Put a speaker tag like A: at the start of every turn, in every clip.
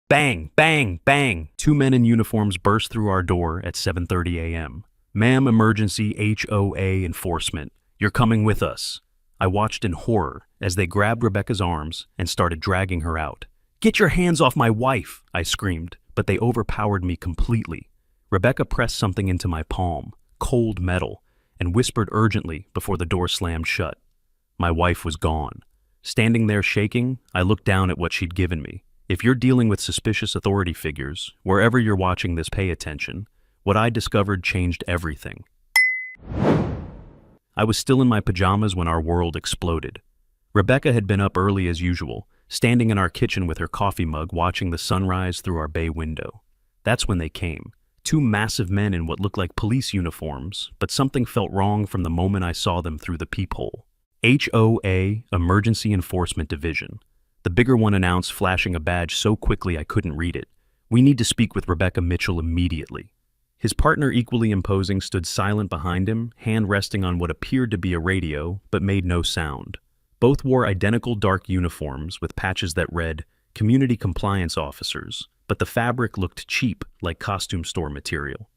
A: Bang, bang, bang. Two men in uniforms burst through our door at 7:30 a.m. Ma'am, emergency HOA enforcement. You're coming with us. I watched in horror as they grabbed Rebecca's arms and started dragging her out. Get your hands off my wife, I screamed, but they overpowered me completely. Rebecca pressed something into my palm, cold metal, and whispered urgently before the door slammed shut. My wife was gone. Standing there shaking, I looked down at what she'd given me. If you're dealing with suspicious authority figures, wherever you're watching this, pay attention. What I discovered changed everything. I was still in my pajamas when our world exploded. Rebecca had been up early as usual, standing in our kitchen with her coffee mug watching the sunrise through our bay window. That's when they came. Two massive men in what looked like police uniforms, but something felt wrong from the moment I saw them through the peephole. HOA, Emergency Enforcement Division. The bigger one announced, flashing a badge so quickly I couldn't read it. We need to speak with Rebecca Mitchell immediately. His partner, equally imposing, stood silent behind him, hand resting on what appeared to be a radio, but made no sound. Both wore identical dark uniforms with patches that read, Community Compliance Officers, but the fabric looked cheap, like costume store material.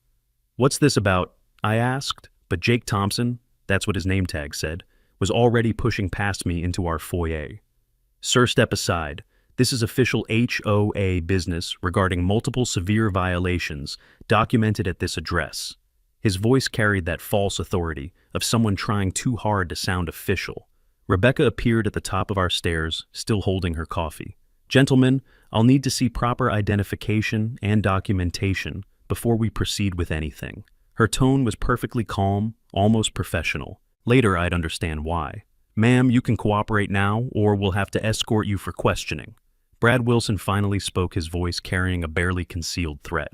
A: What's this about? I asked, but Jake Thompson, that's what his name tag said, was already pushing past me into our foyer. Sir, step aside. This is official HOA business regarding multiple severe violations documented at this address. His voice carried that false authority of someone trying too hard to sound official. Rebecca appeared at the top of our stairs, still holding her coffee. Gentlemen, I'll need to see proper identification and documentation before we proceed with anything. Her tone was perfectly calm, almost professional. Later I'd understand why. Ma'am, you can cooperate now, or we'll have to escort you for questioning. Brad Wilson finally spoke, his voice carrying a barely concealed threat.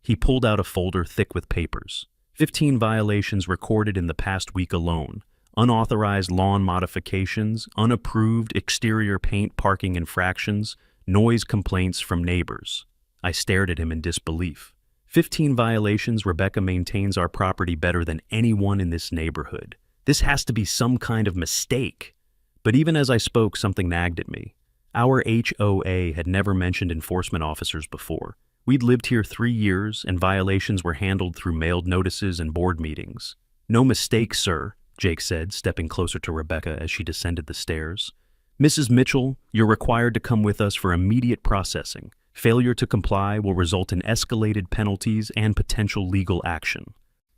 A: He pulled out a folder thick with papers. 15 violations recorded in the past week alone. Unauthorized lawn modifications, unapproved exterior paint parking infractions, noise complaints from neighbors. I stared at him in disbelief. 15 violations. Rebecca maintains our property better than anyone in this neighborhood. This has to be some kind of mistake. But even as I spoke, something nagged at me. Our HOA had never mentioned enforcement officers before. We'd lived here 3 years, and violations were handled through mailed notices and board meetings. No mistake, sir, Jake said, stepping closer to Rebecca as she descended the stairs. Mrs. Mitchell, you're required to come with us for immediate processing. Failure to comply will result in escalated penalties and potential legal action.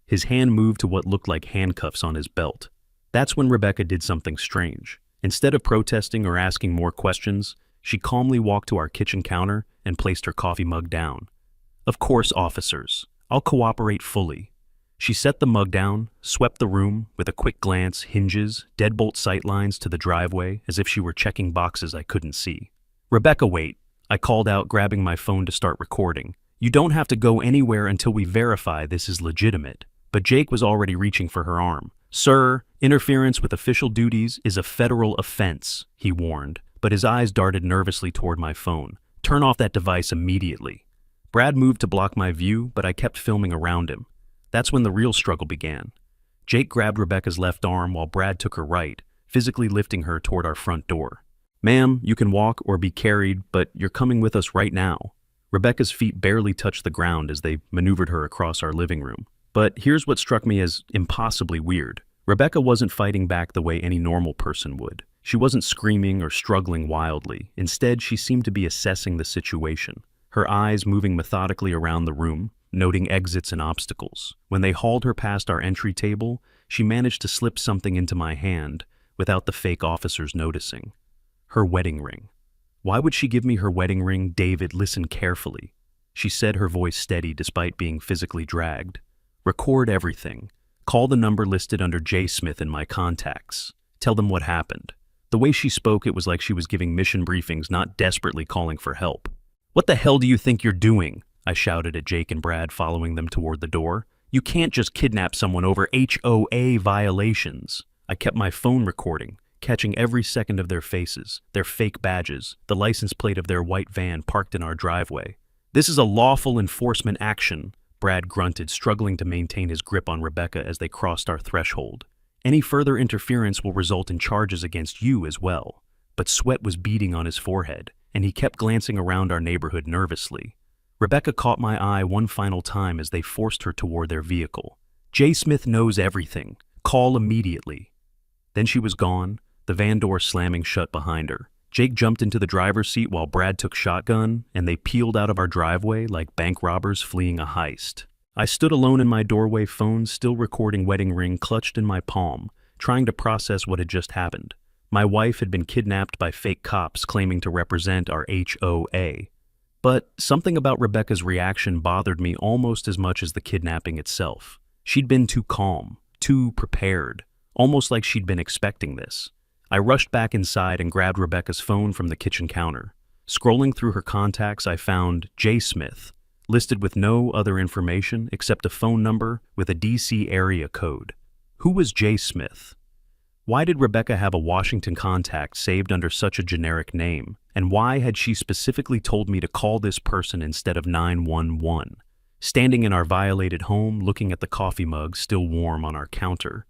A: His hand moved to what looked like handcuffs on his belt. That's when Rebecca did something strange. Instead of protesting or asking more questions, she calmly walked to our kitchen counter and placed her coffee mug down. Of course, officers. I'll cooperate fully. She set the mug down, swept the room with a quick glance, hinges, deadbolt sightlines to the driveway, as if she were checking boxes I couldn't see. Rebecca, wait. I called out, grabbing my phone to start recording. You don't have to go anywhere until we verify this is legitimate. But Jake was already reaching for her arm. Sir, interference with official duties is a federal offense, he warned, but his eyes darted nervously toward my phone. Turn off that device immediately. Brad moved to block my view, but I kept filming around him. That's when the real struggle began. Jake grabbed Rebecca's left arm while Brad took her right, physically lifting her toward our front door. Ma'am, you can walk or be carried, but you're coming with us right now. Rebecca's feet barely touched the ground as they maneuvered her across our living room. But here's what struck me as impossibly weird. Rebecca wasn't fighting back the way any normal person would. She wasn't screaming or struggling wildly. Instead, she seemed to be assessing the situation, her eyes moving methodically around the room, noting exits and obstacles. When they hauled her past our entry table, she managed to slip something into my hand without the fake officers noticing. Her wedding ring. Why would she give me her wedding ring? David, listen carefully. She said, her voice steady despite being physically dragged. Record everything. Call the number listed under J. Smith in my contacts. Tell them what happened. The way she spoke, it was like she was giving mission briefings, not desperately calling for help. What the hell do you think you're doing? I shouted at Jake and Brad, following them toward the door. You can't just kidnap someone over HOA violations. I kept my phone recording, catching every second of their faces, their fake badges, the license plate of their white van parked in our driveway. This is a lawful enforcement action, Brad grunted, struggling to maintain his grip on Rebecca as they crossed our threshold. Any further interference will result in charges against you as well. But sweat was beading on his forehead, and he kept glancing around our neighborhood nervously. Rebecca caught my eye one final time as they forced her toward their vehicle. "Jay Smith knows everything. Call immediately." Then she was gone, the van door slamming shut behind her. Jake jumped into the driver's seat while Brad took shotgun, and they peeled out of our driveway like bank robbers fleeing a heist. I stood alone in my doorway, phone still recording, wedding ring clutched in my palm, trying to process what had just happened. My wife had been kidnapped by fake cops claiming to represent our HOA. But something about Rebecca's reaction bothered me almost as much as the kidnapping itself. She'd been too calm, too prepared, almost like she'd been expecting this. I rushed back inside and grabbed Rebecca's phone from the kitchen counter. Scrolling through her contacts, I found Jay Smith, listed with no other information except a phone number with a DC area code. Who was Jay Smith? Why did Rebecca have a Washington contact saved under such a generic name? And why had she specifically told me to call this person instead of 911? Standing in our violated home, looking at the coffee mug still warm on our counter,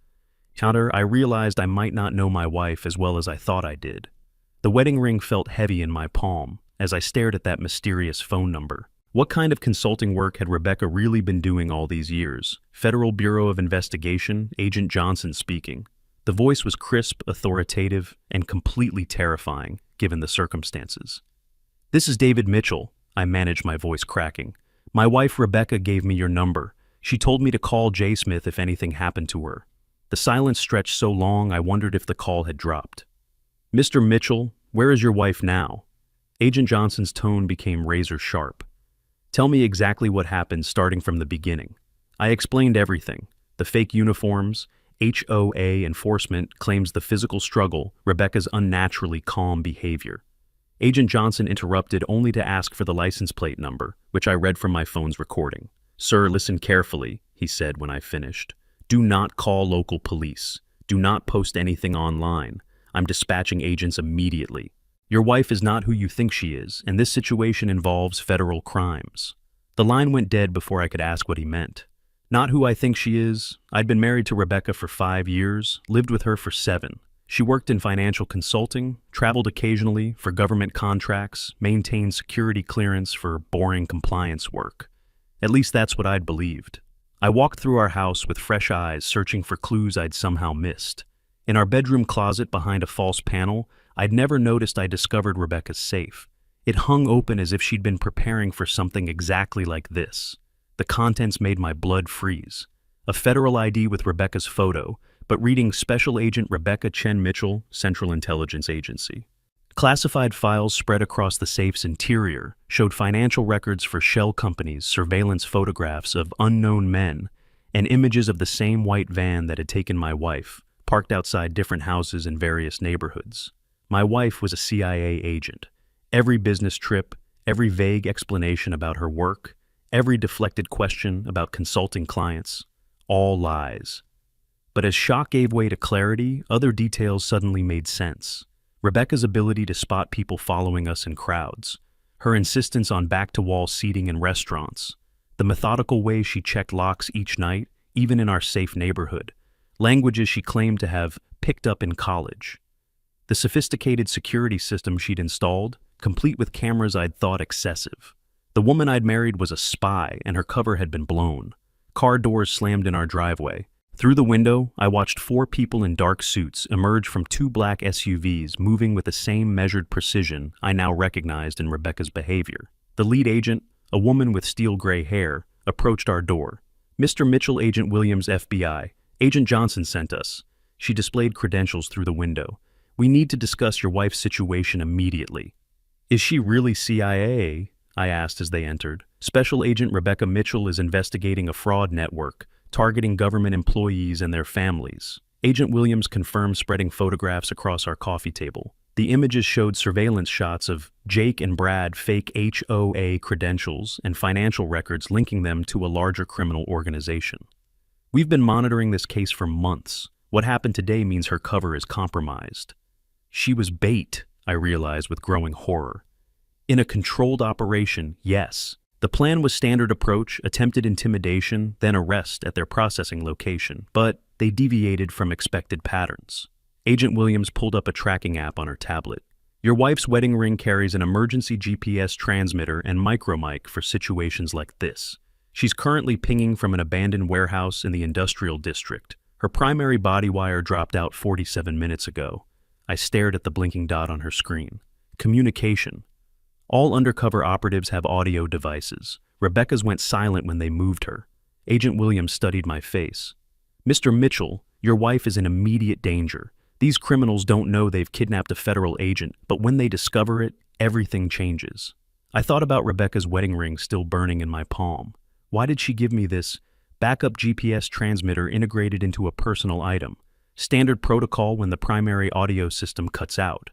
A: I realized I might not know my wife as well as I thought I did. The wedding ring felt heavy in my palm as I stared at that mysterious phone number. What kind of consulting work had Rebecca really been doing all these years? Federal Bureau of Investigation, Agent Johnson speaking. The voice was crisp, authoritative, and completely terrifying, given the circumstances. "This is David Mitchell," I managed, my voice cracking. "My wife Rebecca gave me your number. She told me to call Jay Smith if anything happened to her." The silence stretched so long I wondered if the call had dropped. "Mr. Mitchell, where is your wife now?" Agent Johnson's tone became razor sharp. "Tell me exactly what happened, starting from the beginning." I explained everything. The fake uniforms, HOA enforcement claims the physical struggle, Rebecca's unnaturally calm behavior. Agent Johnson interrupted only to ask for the license plate number, which I read from my phone's recording. "Sir, listen carefully," he said when I finished. "Do not call local police. Do not post anything online. I'm dispatching agents immediately. Your wife is not who you think she is, and this situation involves federal crimes." The line went dead before I could ask what he meant. Not who I think she is. I'd been married to Rebecca for 5 years, lived with her for 7. She worked in financial consulting, traveled occasionally for government contracts, maintained security clearance for boring compliance work. At least that's what I'd believed. I walked through our house with fresh eyes, searching for clues I'd somehow missed. In our bedroom closet behind a false panel, I'd never noticed I discovered Rebecca's safe. It hung open as if she'd been preparing for something exactly like this. The contents made my blood freeze. A federal ID with Rebecca's photo, but reading Special Agent Rebecca Chen Mitchell, Central Intelligence Agency. Classified files spread across the safe's interior showed financial records for shell companies, surveillance photographs of unknown men, and images of the same white van that had taken my wife, parked outside different houses in various neighborhoods. My wife was a CIA agent. Every business trip, every vague explanation about her work, every deflected question about consulting clients, all lies. But as shock gave way to clarity, other details suddenly made sense. Rebecca's ability to spot people following us in crowds, her insistence on back-to-wall seating in restaurants, the methodical way she checked locks each night, even in our safe neighborhood, languages she claimed to have picked up in college. The sophisticated security system she'd installed, complete with cameras I'd thought excessive. The woman I'd married was a spy, and her cover had been blown. Car doors slammed in our driveway. Through the window, I watched 4 people in dark suits emerge from 2 black SUVs, moving with the same measured precision I now recognized in Rebecca's behavior. The lead agent, a woman with steel gray hair, approached our door. "Mr. Mitchell, Agent Williams, FBI. Agent Johnson sent us." She displayed credentials through the window. "We need to discuss your wife's situation immediately." "Is she really CIA?" I asked as they entered. "Special Agent Rebecca Mitchell is investigating a fraud network, targeting government employees and their families." Agent Williams confirmed, spreading photographs across our coffee table. The images showed surveillance shots of Jake and Brad fake HOA credentials and financial records linking them to a larger criminal organization. "We've been monitoring this case for months. What happened today means her cover is compromised." She was bait, I realized with growing horror. In a controlled operation, yes. The plan was standard approach, attempted intimidation, then arrest at their processing location, but they deviated from expected patterns. Agent Williams pulled up a tracking app on her tablet. Your wife's wedding ring carries an emergency GPS transmitter and micromic for situations like this. She's currently pinging from an abandoned warehouse in the industrial district. Her primary body wire dropped out 47 minutes ago. I stared at the blinking dot on her screen. Communication. All undercover operatives have audio devices. Rebecca's went silent when they moved her. Agent Williams studied my face. Mr. Mitchell, your wife is in immediate danger. These criminals don't know they've kidnapped a federal agent, but when they discover it, everything changes. I thought about Rebecca's wedding ring still burning in my palm. Why did she give me this backup GPS transmitter integrated into a personal item? Standard protocol when the primary audio system cuts out.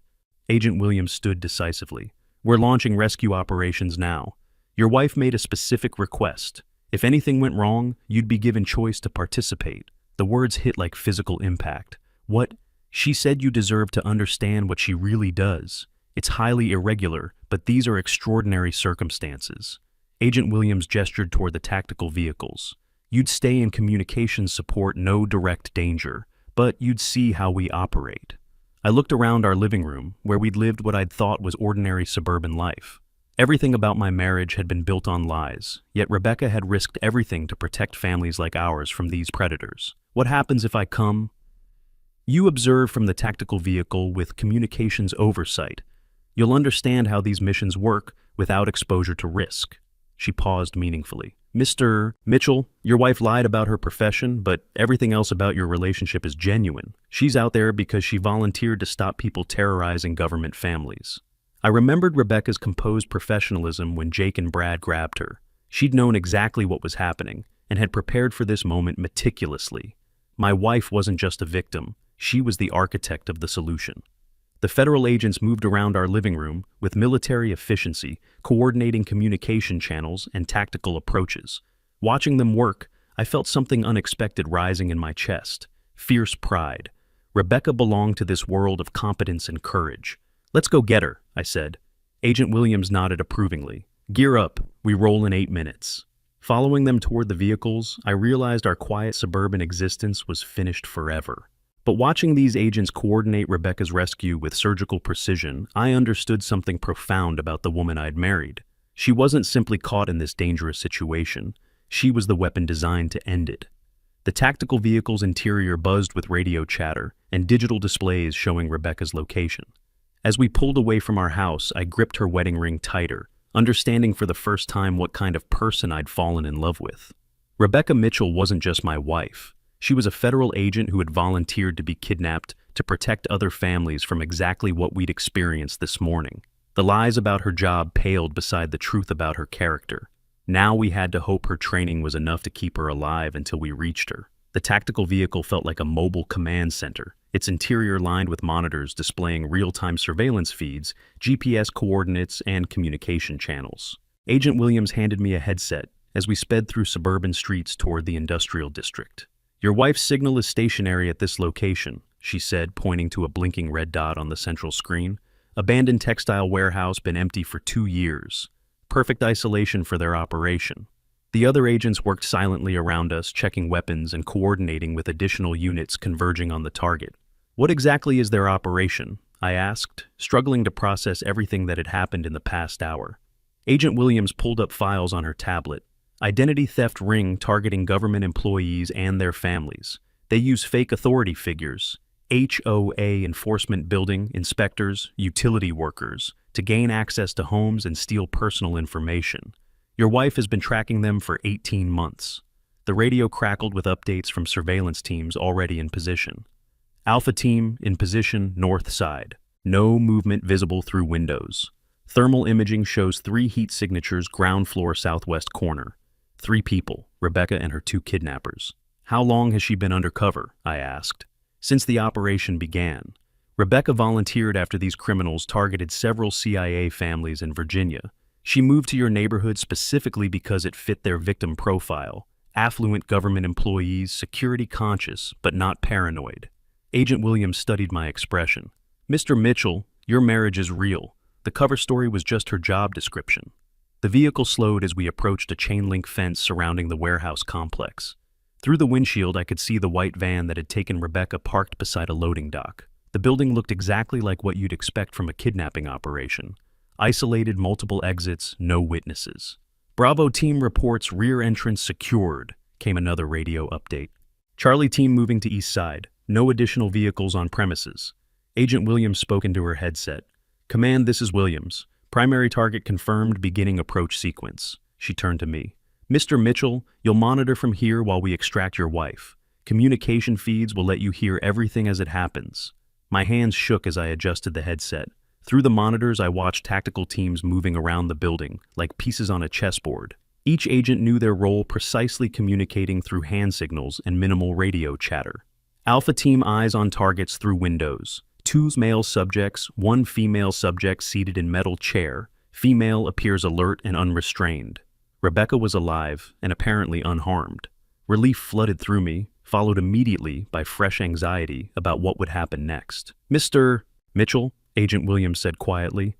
A: Agent Williams stood decisively. We're launching rescue operations now. Your wife made a specific request. If anything went wrong, you'd be given choice to participate. The words hit like physical impact. What? She said you deserve to understand what she really does. It's highly irregular, but these are extraordinary circumstances. Agent Williams gestured toward the tactical vehicles. You'd stay in communications support, no direct danger, but you'd see how we operate. I looked around our living room, where we'd lived what I'd thought was ordinary suburban life. Everything about my marriage had been built on lies, yet Rebecca had risked everything to protect families like ours from these predators. What happens if I come? You observe from the tactical vehicle with communications oversight. You'll understand how these missions work without exposure to risk. She paused meaningfully. Mr. Mitchell, your wife lied about her profession, but everything else about your relationship is genuine. She's out there because she volunteered to stop people terrorizing government families. I remembered Rebecca's composed professionalism when Jake and Brad grabbed her. She'd known exactly what was happening and had prepared for this moment meticulously. My wife wasn't just a victim. She was the architect of the solution. The federal agents moved around our living room with military efficiency, coordinating communication channels and tactical approaches. Watching them work, I felt something unexpected rising in my chest. Fierce pride. Rebecca belonged to this world of competence and courage. Let's go get her, I said. Agent Williams nodded approvingly. Gear up, we roll in 8 minutes. Following them toward the vehicles, I realized our quiet suburban existence was finished forever. But watching these agents coordinate Rebecca's rescue with surgical precision, I understood something profound about the woman I'd married. She wasn't simply caught in this dangerous situation. She was the weapon designed to end it. The tactical vehicle's interior buzzed with radio chatter and digital displays showing Rebecca's location. As we pulled away from our house, I gripped her wedding ring tighter, understanding for the first time what kind of person I'd fallen in love with. Rebecca Mitchell wasn't just my wife. She was a federal agent who had volunteered to be kidnapped to protect other families from exactly what we'd experienced this morning. The lies about her job paled beside the truth about her character. Now we had to hope her training was enough to keep her alive until we reached her. The tactical vehicle felt like a mobile command center, its interior lined with monitors displaying real-time surveillance feeds, GPS coordinates, and communication channels. Agent Williams handed me a headset as we sped through suburban streets toward the industrial district. Your wife's signal is stationary at this location, she said, pointing to a blinking red dot on the central screen. Abandoned textile warehouse, been empty for 2 years. Perfect isolation for their operation. The other agents worked silently around us, checking weapons and coordinating with additional units converging on the target. What exactly is their operation? I asked, struggling to process everything that had happened in the past hour. Agent Williams pulled up files on her tablet. Identity theft ring targeting government employees and their families. They use fake authority figures, HOA enforcement building, inspectors, utility workers, to gain access to homes and steal personal information. Your wife has been tracking them for 18 months. The radio crackled with updates from surveillance teams already in position. Alpha team in position north side. No movement visible through windows. Thermal imaging shows 3 heat signatures ground floor southwest corner. 3 people, Rebecca and her 2 kidnappers. How long has she been undercover? I asked. Since the operation began. Rebecca volunteered after these criminals targeted several CIA families in Virginia. She moved to your neighborhood specifically because it fit their victim profile. Affluent government employees, security conscious, but not paranoid. Agent Williams studied my expression. Mr. Mitchell, your marriage is real. The cover story was just her job description. The vehicle slowed as we approached a chain-link fence surrounding the warehouse complex. Through the windshield, I could see the white van that had taken Rebecca parked beside a loading dock. The building looked exactly like what you'd expect from a kidnapping operation. Isolated, multiple exits, no witnesses. Bravo team reports rear entrance secured, came another radio update. Charlie team moving to east side. No additional vehicles on premises. Agent Williams spoke into her headset. Command, this is Williams. Primary target confirmed, beginning approach sequence. She turned to me. Mr. Mitchell, you'll monitor from here while we extract your wife. Communication feeds will let you hear everything as it happens. My hands shook as I adjusted the headset. Through the monitors, I watched tactical teams moving around the building, like pieces on a chessboard. Each agent knew their role, precisely communicating through hand signals and minimal radio chatter. Alpha team eyes on targets through windows. 2 male subjects, 1 female subject seated in metal chair. Female appears alert and unrestrained. Rebecca was alive and apparently unharmed. Relief flooded through me, followed immediately by fresh anxiety about what would happen next. Mr. Mitchell, Agent Williams said quietly,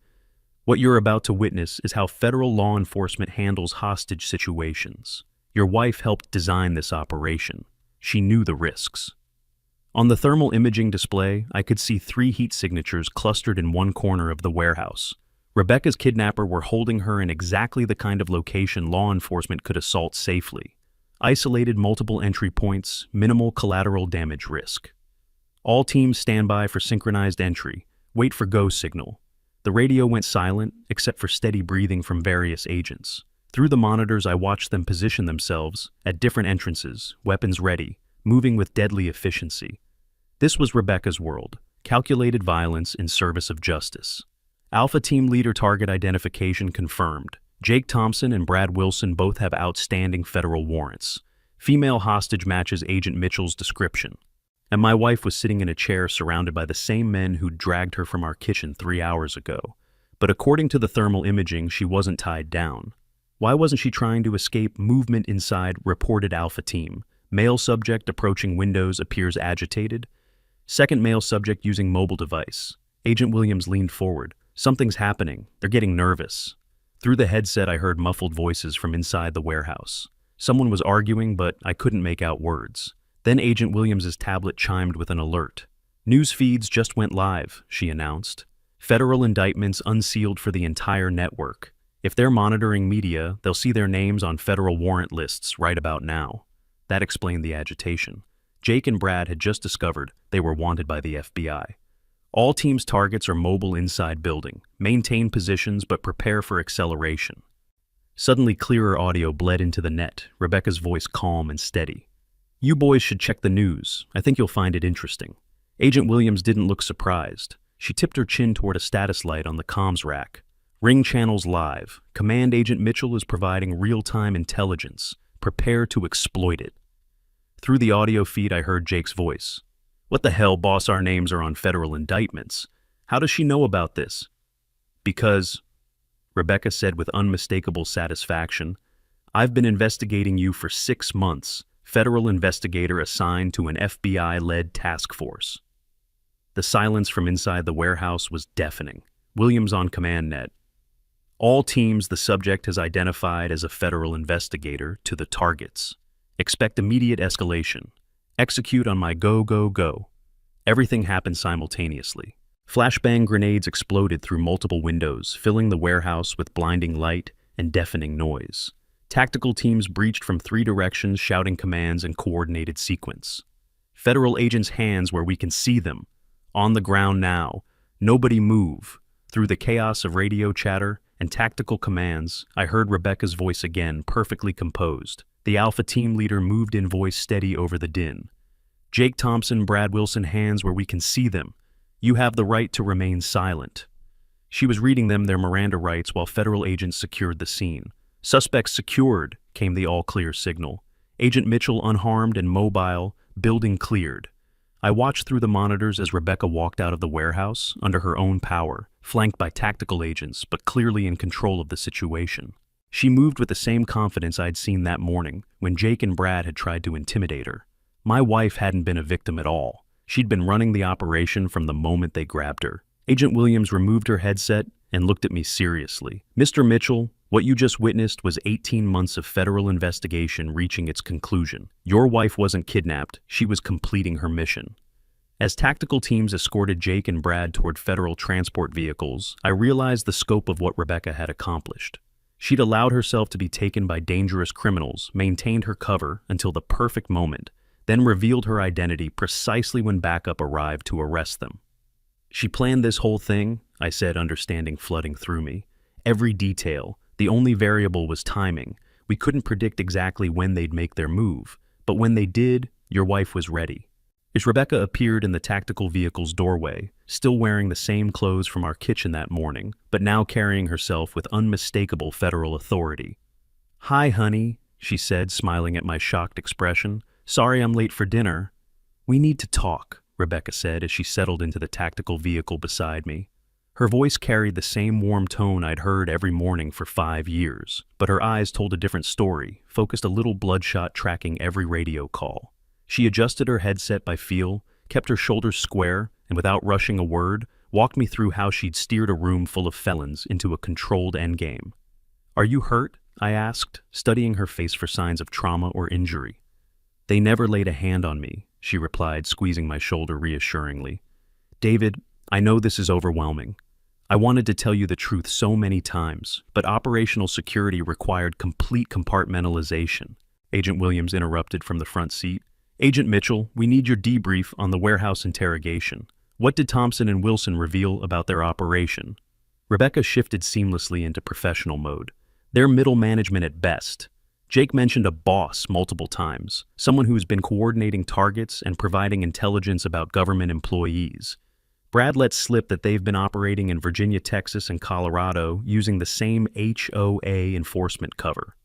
A: what you're about to witness is how federal law enforcement handles hostage situations. Your wife helped design this operation. She knew the risks. On the thermal imaging display, I could see 3 heat signatures clustered in one corner of the warehouse. Rebecca's kidnapper were holding her in exactly the kind of location law enforcement could assault safely. Isolated, multiple entry points, minimal collateral damage risk. All teams stand by for synchronized entry. Wait for go signal. The radio went silent, except for steady breathing from various agents. Through the monitors, I watched them position themselves at different entrances, weapons ready, moving with deadly efficiency. This was Rebecca's world, calculated violence in service of justice. Alpha team leader target identification confirmed. Jake Thompson and Brad Wilson both have outstanding federal warrants. Female hostage matches Agent Mitchell's description. And my wife was sitting in a chair surrounded by the same men who'd dragged her from our kitchen 3 hours ago. But according to the thermal imaging, she wasn't tied down. Why wasn't she trying to escape? Movement inside, reported Alpha team. Male subject approaching windows appears agitated. Second male subject using mobile device. Agent Williams leaned forward. Something's happening. They're getting nervous. Through the headset, I heard muffled voices from inside the warehouse. Someone was arguing, but I couldn't make out words. Then Agent Williams's tablet chimed with an alert. News feeds just went live, she announced. Federal indictments unsealed for the entire network. If they're monitoring media, they'll see their names on federal warrant lists right about now. That explained the agitation. Jake and Brad had just discovered they were wanted by the FBI. All teams' targets are mobile inside building. Maintain positions but prepare for acceleration. Suddenly clearer audio bled into the net, Rebecca's voice calm and steady. You boys should check the news. I think you'll find it interesting. Agent Williams didn't look surprised. She tipped her chin toward a status light on the comms rack. Ring channels live. Command Agent Mitchell is providing real-time intelligence. Prepare to exploit it. Through the audio feed, I heard Jake's voice. What the hell, boss? Our names are on federal indictments. How does she know about this? Because, Rebecca said with unmistakable satisfaction, I've been investigating you for 6 months. Federal investigator assigned to an FBI-led task force. The silence from inside the warehouse was deafening. Williams on command net. All teams the subject has identified as a federal investigator to the targets. Expect immediate escalation. Execute on my go, go, go. Everything happened simultaneously. Flashbang grenades exploded through multiple windows, filling the warehouse with blinding light and deafening noise. Tactical teams breached from 3 directions, shouting commands in coordinated sequence. Federal agents' hands where we can see them. On the ground now. Nobody move. Through the chaos of radio chatter and tactical commands, I heard Rebecca's voice again, perfectly composed. The Alpha team leader moved in, voice steady over the din. Jake Thompson, Brad Wilson, hands where we can see them. You have the right to remain silent. She was reading them their Miranda rights while federal agents secured the scene. Suspects secured, came the all-clear signal. Agent Mitchell unharmed and mobile, building cleared. I watched through the monitors as Rebecca walked out of the warehouse under her own power, flanked by tactical agents, but clearly in control of the situation. She moved with the same confidence I'd seen that morning when Jake and Brad had tried to intimidate her. My wife hadn't been a victim at all. She'd been running the operation from the moment they grabbed her. Agent Williams removed her headset and looked at me seriously. Mr. Mitchell, what you just witnessed was 18 months of federal investigation reaching its conclusion. Your wife wasn't kidnapped, she was completing her mission. As tactical teams escorted Jake and Brad toward federal transport vehicles, I realized the scope of what Rebecca had accomplished. She'd allowed herself to be taken by dangerous criminals, maintained her cover until the perfect moment, then revealed her identity precisely when backup arrived to arrest them. She planned this whole thing, I said, understanding flooding through me. Every detail. The only variable was timing. We couldn't predict exactly when they'd make their move, but when they did, your wife was ready. As Rebecca appeared in the tactical vehicle's doorway, still wearing the same clothes from our kitchen that morning, but now carrying herself with unmistakable federal authority. "Hi, honey," she said, smiling at my shocked expression. "Sorry I'm late for dinner." "We need to talk," Rebecca said as she settled into the tactical vehicle beside me. Her voice carried the same warm tone I'd heard every morning for 5 years, but her eyes told a different story, focused a little bloodshot, tracking every radio call. She adjusted her headset by feel, kept her shoulders square, and without rushing a word, walked me through how she'd steered a room full of felons into a controlled endgame. "Are you hurt?" I asked, studying her face for signs of trauma or injury. "They never laid a hand on me," she replied, squeezing my shoulder reassuringly. "David, I know this is overwhelming. I wanted to tell you the truth so many times, but operational security required complete compartmentalization." Agent Williams interrupted from the front seat. "Agent Mitchell, we need your debrief on the warehouse interrogation. What did Thompson and Wilson reveal about their operation?" Rebecca shifted seamlessly into professional mode. "They're middle management at best. Jake mentioned a boss multiple times, someone who's been coordinating targets and providing intelligence about government employees. Brad let slip that they've been operating in Virginia, Texas, and Colorado using the same HOA enforcement cover."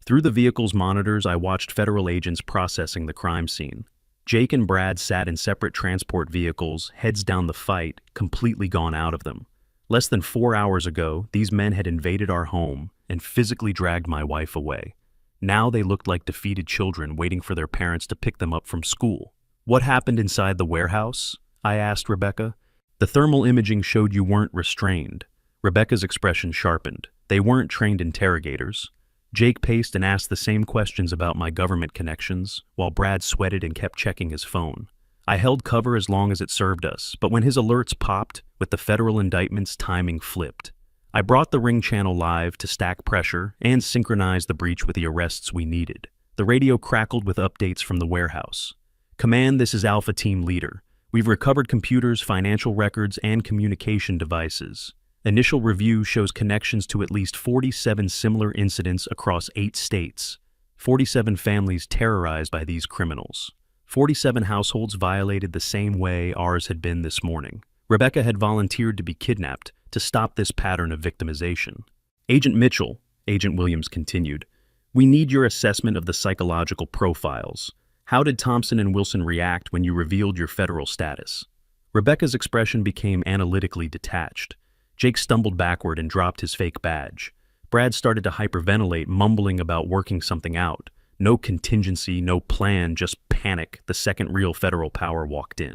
A: Through the vehicle's monitors, I watched federal agents processing the crime scene. Jake and Brad sat in separate transport vehicles, heads down the fight, completely gone out of them. Less than 4 hours ago, these men had invaded our home and physically dragged my wife away. Now they looked like defeated children waiting for their parents to pick them up from school. "What happened inside the warehouse?" I asked Rebecca. "The thermal imaging showed you weren't restrained." Rebecca's expression sharpened. "They weren't trained interrogators." Jake paced and asked the same questions about my government connections, while Brad sweated and kept checking his phone. I held cover as long as it served us, but when his alerts popped, with the federal indictments, timing flipped. I brought the ring channel live to stack pressure and synchronize the breach with the arrests we needed. The radio crackled with updates from the warehouse. "Command, this is Alpha Team Leader. We've recovered computers, financial records, and communication devices. Initial review shows connections to at least 47 similar incidents across 8 states. 47 families terrorized by these criminals. 47 households violated the same way ours had been this morning. Rebecca had volunteered to be kidnapped to stop this pattern of victimization." "Agent Mitchell," Agent Williams continued, "we need your assessment of the psychological profiles. How did Thompson and Wilson react when you revealed your federal status?" Rebecca's expression became analytically detached. Jake stumbled backward and dropped his fake badge. Brad started to hyperventilate, mumbling about working something out. No contingency, no plan, just panic the second real federal power walked in.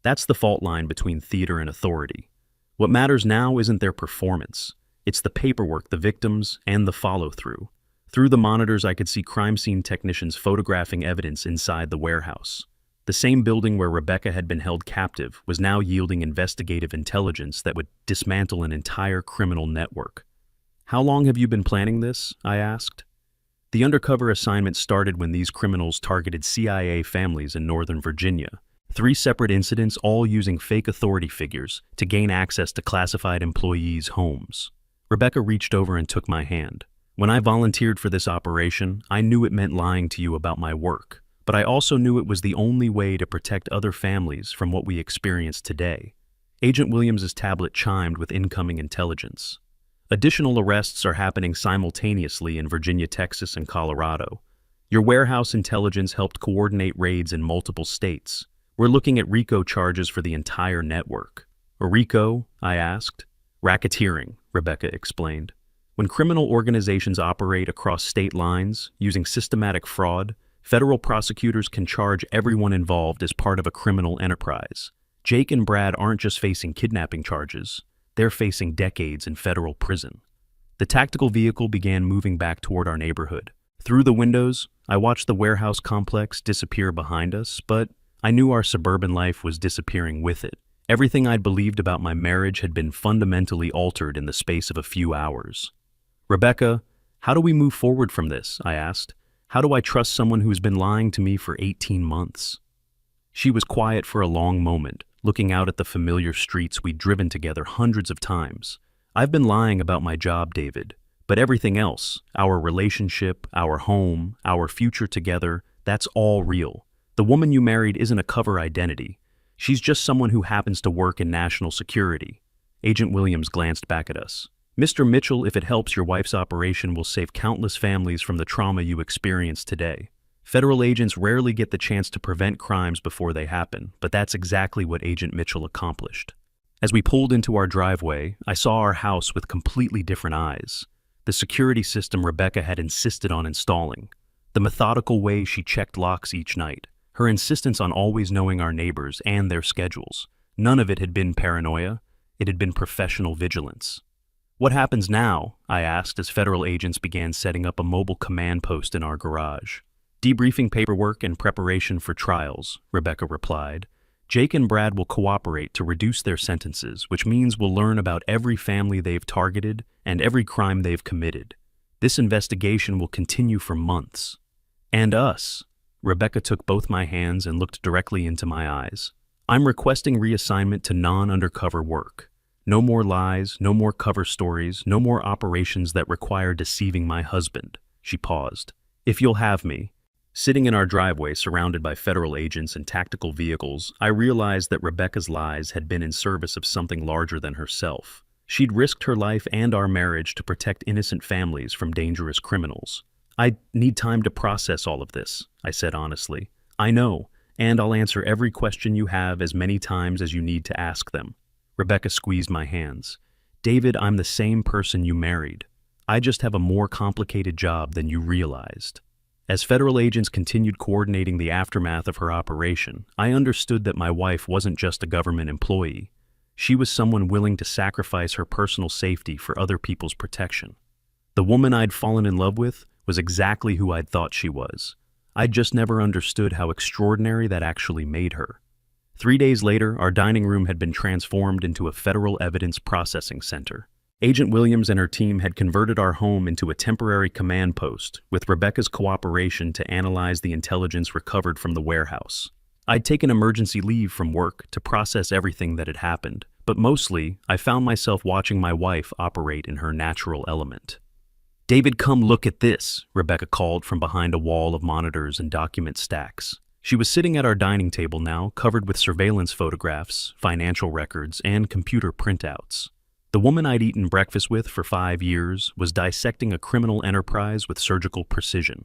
A: That's the fault line between theater and authority. What matters now isn't their performance. It's the paperwork, the victims, and the follow-through. Through the monitors, I could see crime scene technicians photographing evidence inside the warehouse. The same building where Rebecca had been held captive was now yielding investigative intelligence that would dismantle an entire criminal network. "How long have you been planning this?" I asked. The undercover assignment started when these criminals targeted CIA families in Northern Virginia. 3 separate incidents, all using fake authority figures to gain access to classified employees' homes. Rebecca reached over and took my hand. "When I volunteered for this operation, I knew it meant lying to you about my work. But I also knew it was the only way to protect other families from what we experience today." Agent Williams's tablet chimed with incoming intelligence. "Additional arrests are happening simultaneously in Virginia, Texas, and Colorado. Your warehouse intelligence helped coordinate raids in multiple states. We're looking at RICO charges for the entire network." "A RICO?" I asked. "Racketeering," Rebecca explained. "When criminal organizations operate across state lines using systematic fraud, federal prosecutors can charge everyone involved as part of a criminal enterprise. Jake and Brad aren't just facing kidnapping charges, they're facing decades in federal prison." The tactical vehicle began moving back toward our neighborhood. Through the windows, I watched the warehouse complex disappear behind us, but I knew our suburban life was disappearing with it. Everything I'd believed about my marriage had been fundamentally altered in the space of a few hours. Rebecca, how do we move forward from this? I asked. How do I trust someone who has been lying to me for 18 months? She was quiet for a long moment, looking out at the familiar streets we'd driven together hundreds of times. I've been lying about my job, David, but everything else, our relationship, our home, our future together, that's all real. The woman you married isn't a cover identity. She's just someone who happens to work in national security. Agent Williams glanced back at us. Mr. Mitchell, if it helps, your wife's operation will save countless families from the trauma you experienced today. Federal agents rarely get the chance to prevent crimes before they happen, but that's exactly what Agent Mitchell accomplished. As we pulled into our driveway, I saw our house with completely different eyes. The security system Rebecca had insisted on installing, the methodical way she checked locks each night, her insistence on always knowing our neighbors and their schedules. None of it had been paranoia, it had been professional vigilance. What happens now? I asked as federal agents began setting up a mobile command post in our garage. Debriefing paperwork and preparation for trials, Rebecca replied. Jake and Brad will cooperate to reduce their sentences, which means we'll learn about every family they've targeted and every crime they've committed. This investigation will continue for months. And us. Rebecca took both my hands and looked directly into my eyes. I'm requesting reassignment to non-undercover work. No more lies, no more cover stories, no more operations that require deceiving my husband. She paused. If you'll have me. Sitting in our driveway surrounded by federal agents and tactical vehicles, I realized that Rebecca's lies had been in service of something larger than herself. She'd risked her life and our marriage to protect innocent families from dangerous criminals. I need time to process all of this, I said honestly. I know, and I'll answer every question you have as many times as you need to ask them. Rebecca squeezed my hands. David, I'm the same person you married. I just have a more complicated job than you realized. As federal agents continued coordinating the aftermath of her operation, I understood that my wife wasn't just a government employee. She was someone willing to sacrifice her personal safety for other people's protection. The woman I'd fallen in love with was exactly who I'd thought she was. I'd just never understood how extraordinary that actually made her. 3 days later, our dining room had been transformed into a federal evidence processing center. Agent Williams and her team had converted our home into a temporary command post, with Rebecca's cooperation to analyze the intelligence recovered from the warehouse. I'd taken emergency leave from work to process everything that had happened, but mostly, I found myself watching my wife operate in her natural element. David, come look at this, Rebecca called from behind a wall of monitors and document stacks. She was sitting at our dining table now, covered with surveillance photographs, financial records, and computer printouts. The woman I'd eaten breakfast with for 5 years was dissecting a criminal enterprise with surgical precision.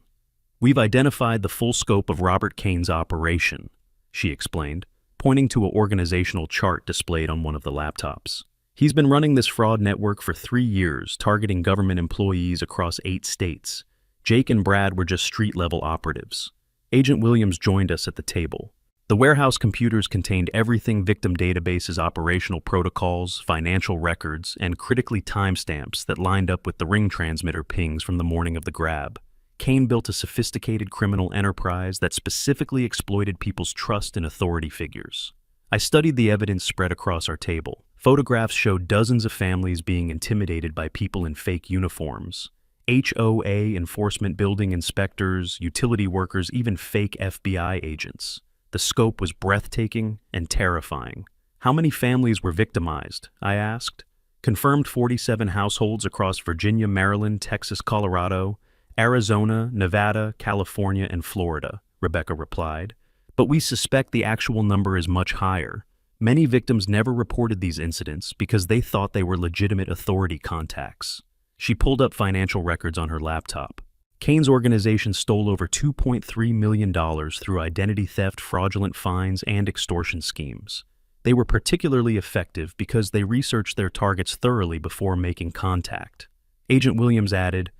A: We've identified the full scope of Robert Kane's operation, she explained, pointing to an organizational chart displayed on one of the laptops. He's been running this fraud network for 3 years, targeting government employees across 8 states. Jake and Brad were just street-level operatives. Agent Williams joined us at the table. The warehouse computers contained everything: victim databases, operational protocols, financial records, and critically timestamps that lined up with the ring transmitter pings from the morning of the grab. Kane built a sophisticated criminal enterprise that specifically exploited people's trust in authority figures. I studied the evidence spread across our table. Photographs showed dozens of families being intimidated by people in fake uniforms. HOA enforcement building inspectors, utility workers, even fake FBI agents. The scope was breathtaking and terrifying. How many families were victimized? I asked. Confirmed 47 households across Virginia, Maryland, Texas, Colorado, Arizona, Nevada, California, and Florida, Rebecca replied. But we suspect the actual number is much higher. Many victims never reported these incidents because they thought they were legitimate authority contacts. She pulled up financial records on her laptop. Kane's organization stole over $2.3 million through identity theft, fraudulent fines, and extortion schemes. They were particularly effective because they researched their targets thoroughly before making contact. Agent Williams added,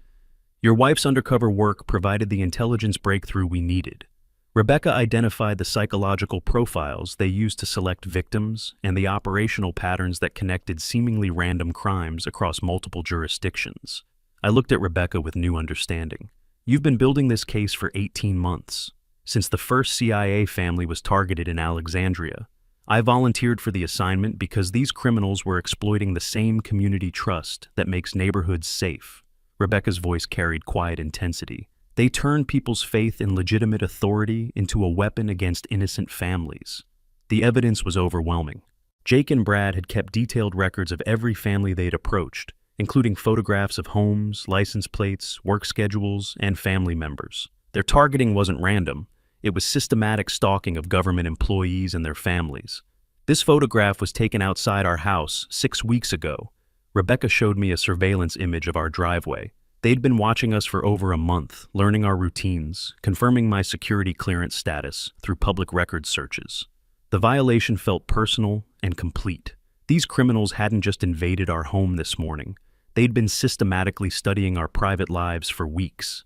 A: "Your wife's undercover work provided the intelligence breakthrough we needed. Rebecca identified the psychological profiles they used to select victims and the operational patterns that connected seemingly random crimes across multiple jurisdictions." I looked at Rebecca with new understanding. "You've been building this case for 18 months. since the first CIA family was targeted in Alexandria. I volunteered for the assignment because these criminals were exploiting the same community trust that makes neighborhoods safe. Rebecca's voice carried quiet intensity. They turned people's faith in legitimate authority into a weapon against innocent families. The evidence was overwhelming. Jake and Brad had kept detailed records of every family they'd approached, including photographs of homes, license plates, work schedules, and family members. Their targeting wasn't random. It was systematic stalking of government employees and their families. This photograph was taken outside our house 6 weeks ago. Rebecca showed me a surveillance image of our driveway. They'd been watching us for over a month, learning our routines, confirming my security clearance status through public records searches. The violation felt personal and complete. These criminals hadn't just invaded our home this morning. They'd been systematically studying our private lives for weeks.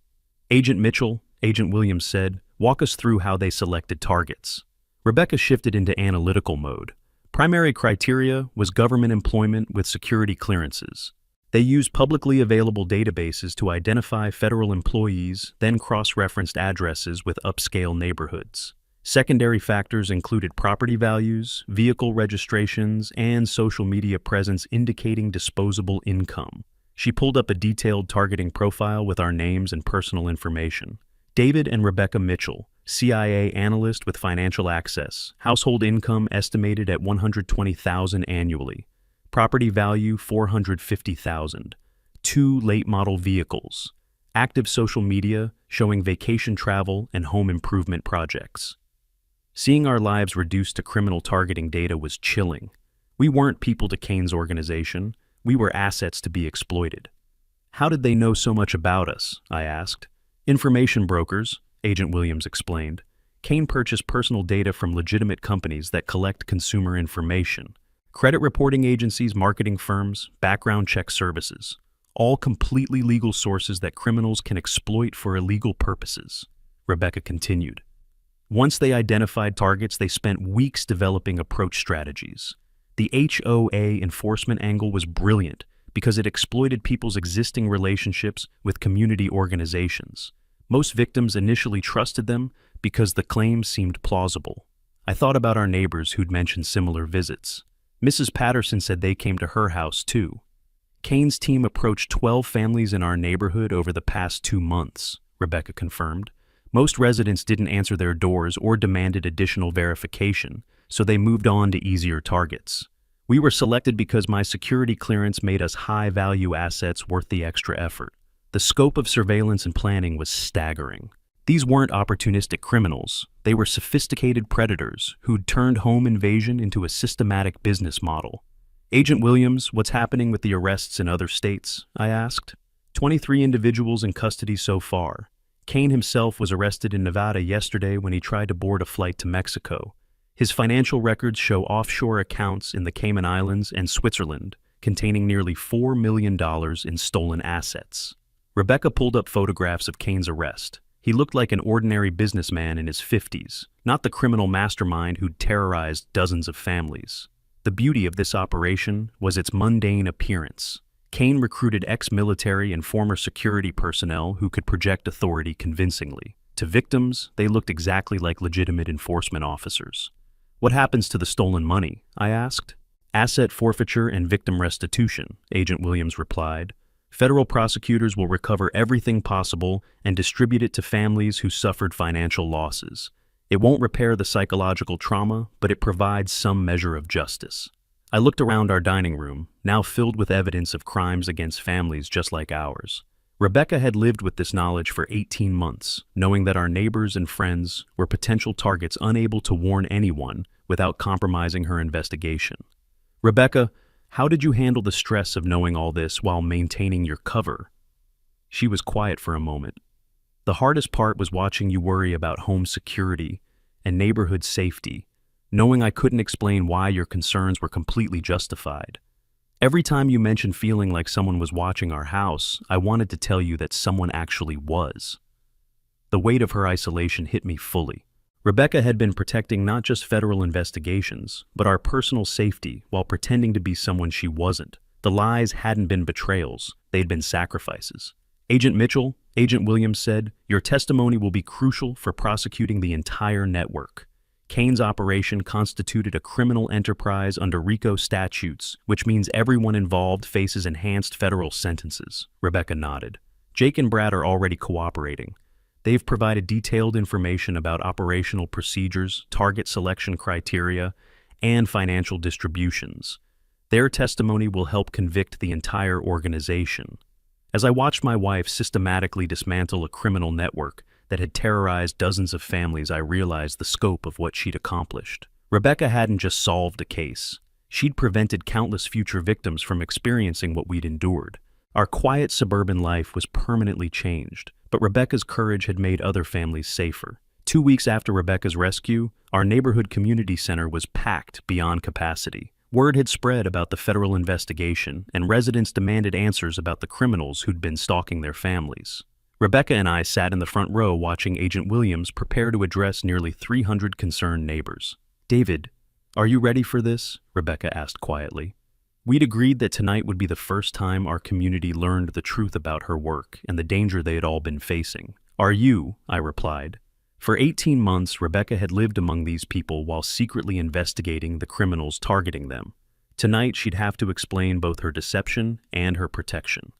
A: Agent Mitchell, Agent Williams said, walk us through how they selected targets. Rebecca shifted into analytical mode. Primary criteria was government employment with security clearances. They used publicly available databases to identify federal employees, then cross-referenced addresses with upscale neighborhoods. Secondary factors included property values, vehicle registrations, and social media presence indicating disposable income. She pulled up a detailed targeting profile with our names and personal information. David and Rebecca Mitchell, CIA analyst with financial access, household income estimated at $120,000 annually, property value $450,000, 2 late model vehicles, active social media showing vacation travel and home improvement projects. Seeing our lives reduced to criminal targeting data was chilling. We weren't people to Kane's organization, we were assets to be exploited. How did they know so much about us? I asked. Information brokers, Agent Williams explained. Kane purchased personal data from legitimate companies that collect consumer information. Credit reporting agencies, marketing firms, background check services. All completely legal sources that criminals can exploit for illegal purposes. Rebecca continued. Once they identified targets, they spent weeks developing approach strategies. The HOA enforcement angle was brilliant because it exploited people's existing relationships with community organizations. Most victims initially trusted them because the claims seemed plausible. I thought about our neighbors who'd mentioned similar visits. Mrs. Patterson said they came to her house too. Kane's team approached 12 families in our neighborhood over the past 2 months, Rebecca confirmed. Most residents didn't answer their doors or demanded additional verification, so they moved on to easier targets. We were selected because my security clearance made us high-value assets worth the extra effort. The scope of surveillance and planning was staggering. These weren't opportunistic criminals. They were sophisticated predators who'd turned home invasion into a systematic business model. Agent Williams, what's happening with the arrests in other states? I asked. 23 individuals in custody so far. Kane himself was arrested in Nevada yesterday when he tried to board a flight to Mexico. His financial records show offshore accounts in the Cayman Islands and Switzerland, containing nearly $4 million in stolen assets. Rebecca pulled up photographs of Kane's arrest. He looked like an ordinary businessman in his 50s, not the criminal mastermind who'd terrorized dozens of families. The beauty of this operation was its mundane appearance. Kane recruited ex-military and former security personnel who could project authority convincingly. To victims, they looked exactly like legitimate enforcement officers. What happens to the stolen money? I asked. Asset forfeiture and victim restitution, Agent Williams replied. Federal prosecutors will recover everything possible and distribute it to families who suffered financial losses. It won't repair the psychological trauma, but it provides some measure of justice. I looked around our dining room, now filled with evidence of crimes against families just like ours. Rebecca had lived with this knowledge for 18 months, knowing that our neighbors and friends were potential targets unable to warn anyone without compromising her investigation. Rebecca, how did you handle the stress of knowing all this while maintaining your cover? She was quiet for a moment. The hardest part was watching you worry about home security and neighborhood safety, knowing I couldn't explain why your concerns were completely justified. Every time you mentioned feeling like someone was watching our house, I wanted to tell you that someone actually was. The weight of her isolation hit me fully. Rebecca had been protecting not just federal investigations, but our personal safety while pretending to be someone she wasn't. The lies hadn't been betrayals, they'd been sacrifices. Agent Mitchell, Agent Williams said, "Your testimony will be crucial for prosecuting the entire network." Kane's operation constituted a criminal enterprise under RICO statutes, which means everyone involved faces enhanced federal sentences. Rebecca nodded. Jake and Brad are already cooperating. They've provided detailed information about operational procedures, target selection criteria, and financial distributions. Their testimony will help convict the entire organization. As I watched my wife systematically dismantle a criminal network that had terrorized dozens of families, I realized the scope of what she'd accomplished. Rebecca hadn't just solved a case. She'd prevented countless future victims from experiencing what we'd endured. Our quiet suburban life was permanently changed, but Rebecca's courage had made other families safer. 2 weeks after Rebecca's rescue, our neighborhood community center was packed beyond capacity. Word had spread about the federal investigation, and residents demanded answers about the criminals who'd been stalking their families. Rebecca and I sat in the front row watching Agent Williams prepare to address nearly 300 concerned neighbors. "David, are you ready for this?" Rebecca asked quietly. We'd agreed that tonight would be the first time our community learned the truth about her work and the danger they had all been facing. "Are you?" I replied. For 18 months, Rebecca had lived among these people while secretly investigating the criminals targeting them. Tonight, she'd have to explain both her deception and her protection.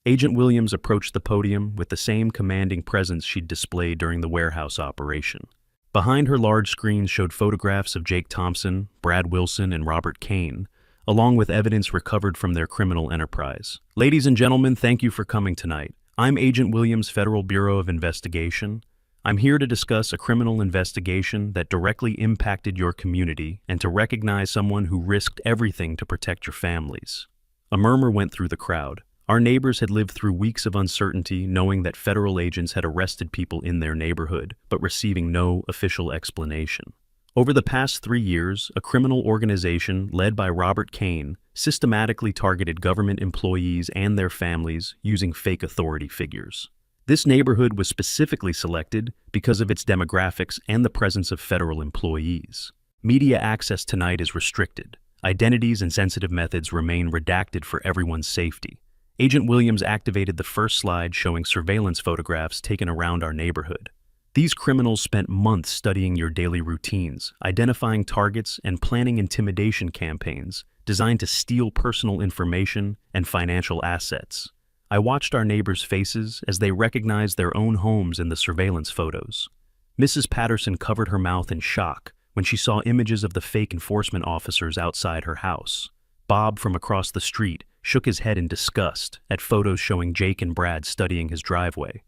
A: Agent Williams approached the podium with the same commanding presence she'd displayed during the warehouse operation. Behind her large screen showed photographs of Jake Thompson, Brad Wilson, and Robert Kane, along with evidence recovered from their criminal enterprise. "Ladies and gentlemen, thank you for coming tonight. I'm Agent Williams, Federal Bureau of Investigation. I'm here to discuss a criminal investigation that directly impacted your community and to recognize someone who risked everything to protect your families." A murmur went through the crowd. Our neighbors had lived through weeks of uncertainty, knowing that federal agents had arrested people in their neighborhood, but receiving no official explanation. Over the past 3 years, a criminal organization led by Robert Kane systematically targeted government employees and their families using fake authority figures. This neighborhood was specifically selected because of its demographics and the presence of federal employees. Media access tonight is restricted. Identities and sensitive methods remain redacted for everyone's safety. Agent Williams activated the first slide showing surveillance photographs taken around our neighborhood. These criminals spent months studying your daily routines, identifying targets, and planning intimidation campaigns designed to steal personal information and financial assets. I watched our neighbors' faces as they recognized their own homes in the surveillance photos. Mrs. Patterson covered her mouth in shock when she saw images of the fake enforcement officers outside her house. Bob from across the street shook his head in disgust at photos showing Jake and Brad studying his driveway.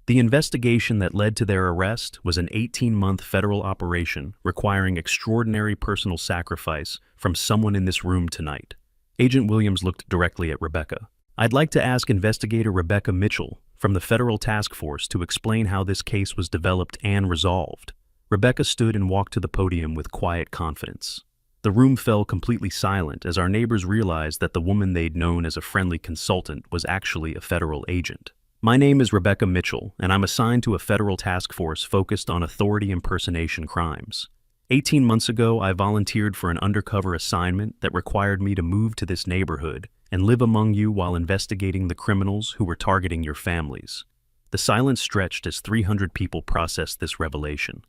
A: The investigation that led to their arrest was an 18-month federal operation requiring extraordinary personal sacrifice from someone in this room tonight. Agent Williams looked directly at Rebecca. "I'd like to ask Investigator Rebecca Mitchell from the Federal Task Force to explain how this case was developed and resolved." Rebecca stood and walked to the podium with quiet confidence. The room fell completely silent as our neighbors realized that the woman they'd known as a friendly consultant was actually a federal agent. "My name is Rebecca Mitchell, and I'm assigned to a federal task force focused on authority impersonation crimes. 18 months ago, I volunteered for an undercover assignment that required me to move to this neighborhood and live among you while investigating the criminals who were targeting your families." The silence stretched as 300 people processed this revelation.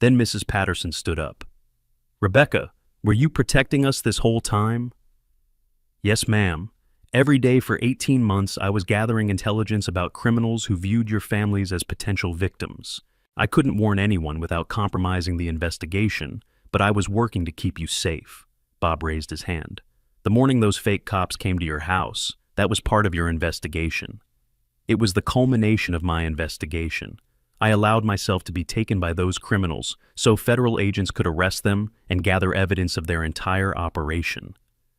A: Then Mrs. Patterson stood up. "Rebecca, were you protecting us this whole time?" "Yes, ma'am. Every day for 18 months, I was gathering intelligence about criminals who viewed your families as potential victims. I couldn't warn anyone without compromising the investigation, but I was working to keep you safe." Bob raised his hand. "The morning those fake cops came to your house, that was part of your investigation. It was the culmination of my investigation. I allowed myself to be taken by those criminals so federal agents could arrest them and gather evidence of their entire operation."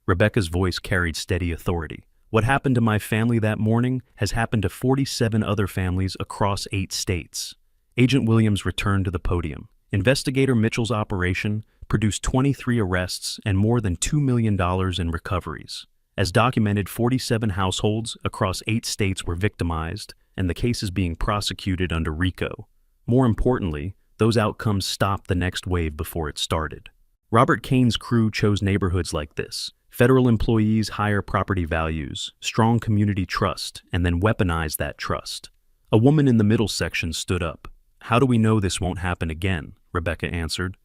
A: Rebecca's voice carried steady authority. "What happened to my family that morning has happened to 47 other families across 8 states." Agent Williams returned to the podium. Investigator Mitchell's operation produced 23 arrests and more than $2 million in recoveries. As documented, 47 households across 8 states were victimized, and the case is being prosecuted under RICO. More importantly, those outcomes stopped the next wave before it started. Robert Kane's crew chose neighborhoods like this. Federal employees hire property values, strong community trust, and then weaponize that trust. A woman in the middle section stood up. "How do we know this won't happen again?" Rebecca answered.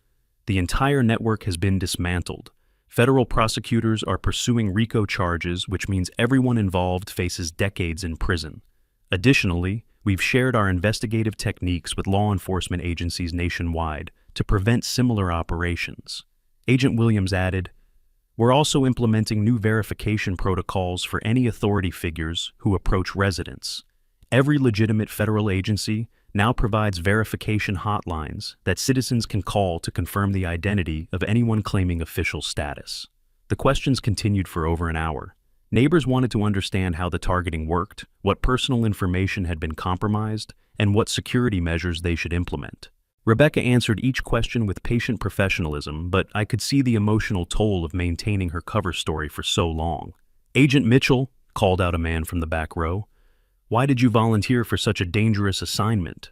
A: "The entire network has been dismantled. Federal prosecutors are pursuing RICO charges, which means everyone involved faces decades in prison. Additionally, we've shared our investigative techniques with law enforcement agencies nationwide to prevent similar operations." Agent Williams added, "We're also implementing new verification protocols for any authority figures who approach residents. Every legitimate federal agency now provides verification hotlines that citizens can call to confirm the identity of anyone claiming official status." The questions continued for over an hour. Neighbors wanted to understand how the targeting worked, what personal information had been compromised, and what security measures they should implement. Rebecca answered each question with patient professionalism, but I could see the emotional toll of maintaining her cover story for so long. "Agent Mitchell," called out a man from the back row, "why did you volunteer for such a dangerous assignment?"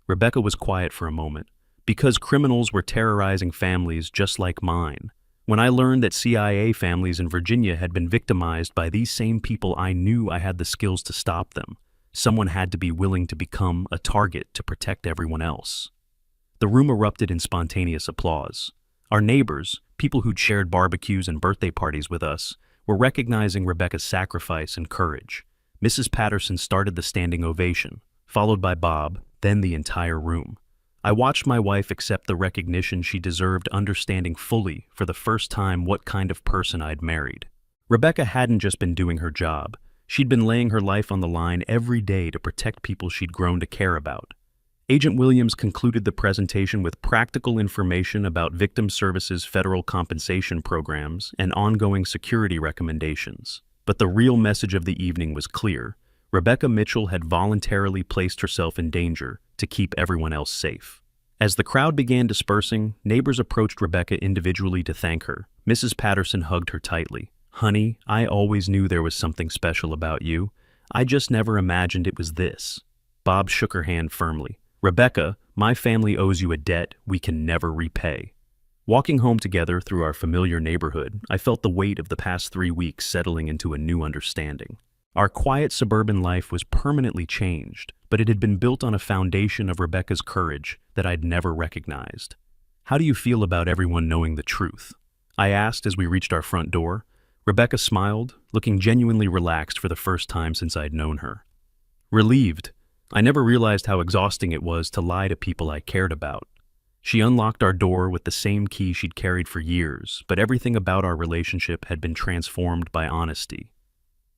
A: Rebecca was quiet for a moment. "Because criminals were terrorizing families just like mine. When I learned that CIA families in Virginia had been victimized by these same people, I knew I had the skills to stop them. Someone had to be willing to become a target to protect everyone else." The room erupted in spontaneous applause. Our neighbors, people who'd shared barbecues and birthday parties with us, were recognizing Rebecca's sacrifice and courage. Mrs. Patterson started the standing ovation, followed by Bob, then the entire room. I watched my wife accept the recognition she deserved, understanding fully, for the first time, what kind of person I'd married. Rebecca hadn't just been doing her job. She'd been laying her life on the line every day to protect people she'd grown to care about. Agent Williams concluded the presentation with practical information about victim services, federal compensation programs, and ongoing security recommendations. But the real message of the evening was clear. Rebecca Mitchell had voluntarily placed herself in danger to keep everyone else safe. As the crowd began dispersing, neighbors approached Rebecca individually to thank her. Mrs. Patterson hugged her tightly. "Honey, I always knew there was something special about you. I just never imagined it was this." Bob shook her hand firmly. "Rebecca, my family owes you a debt we can never repay." Walking home together through our familiar neighborhood, I felt the weight of the past 3 weeks settling into a new understanding. Our quiet suburban life was permanently changed, but it had been built on a foundation of Rebecca's courage that I'd never recognized. "How do you feel about everyone knowing the truth?" I asked as we reached our front door. Rebecca smiled, looking genuinely relaxed for the first time since I'd known her. "Relieved. I never realized how exhausting it was to lie to people I cared about." She unlocked our door with the same key she'd carried for years, but everything about our relationship had been transformed by honesty.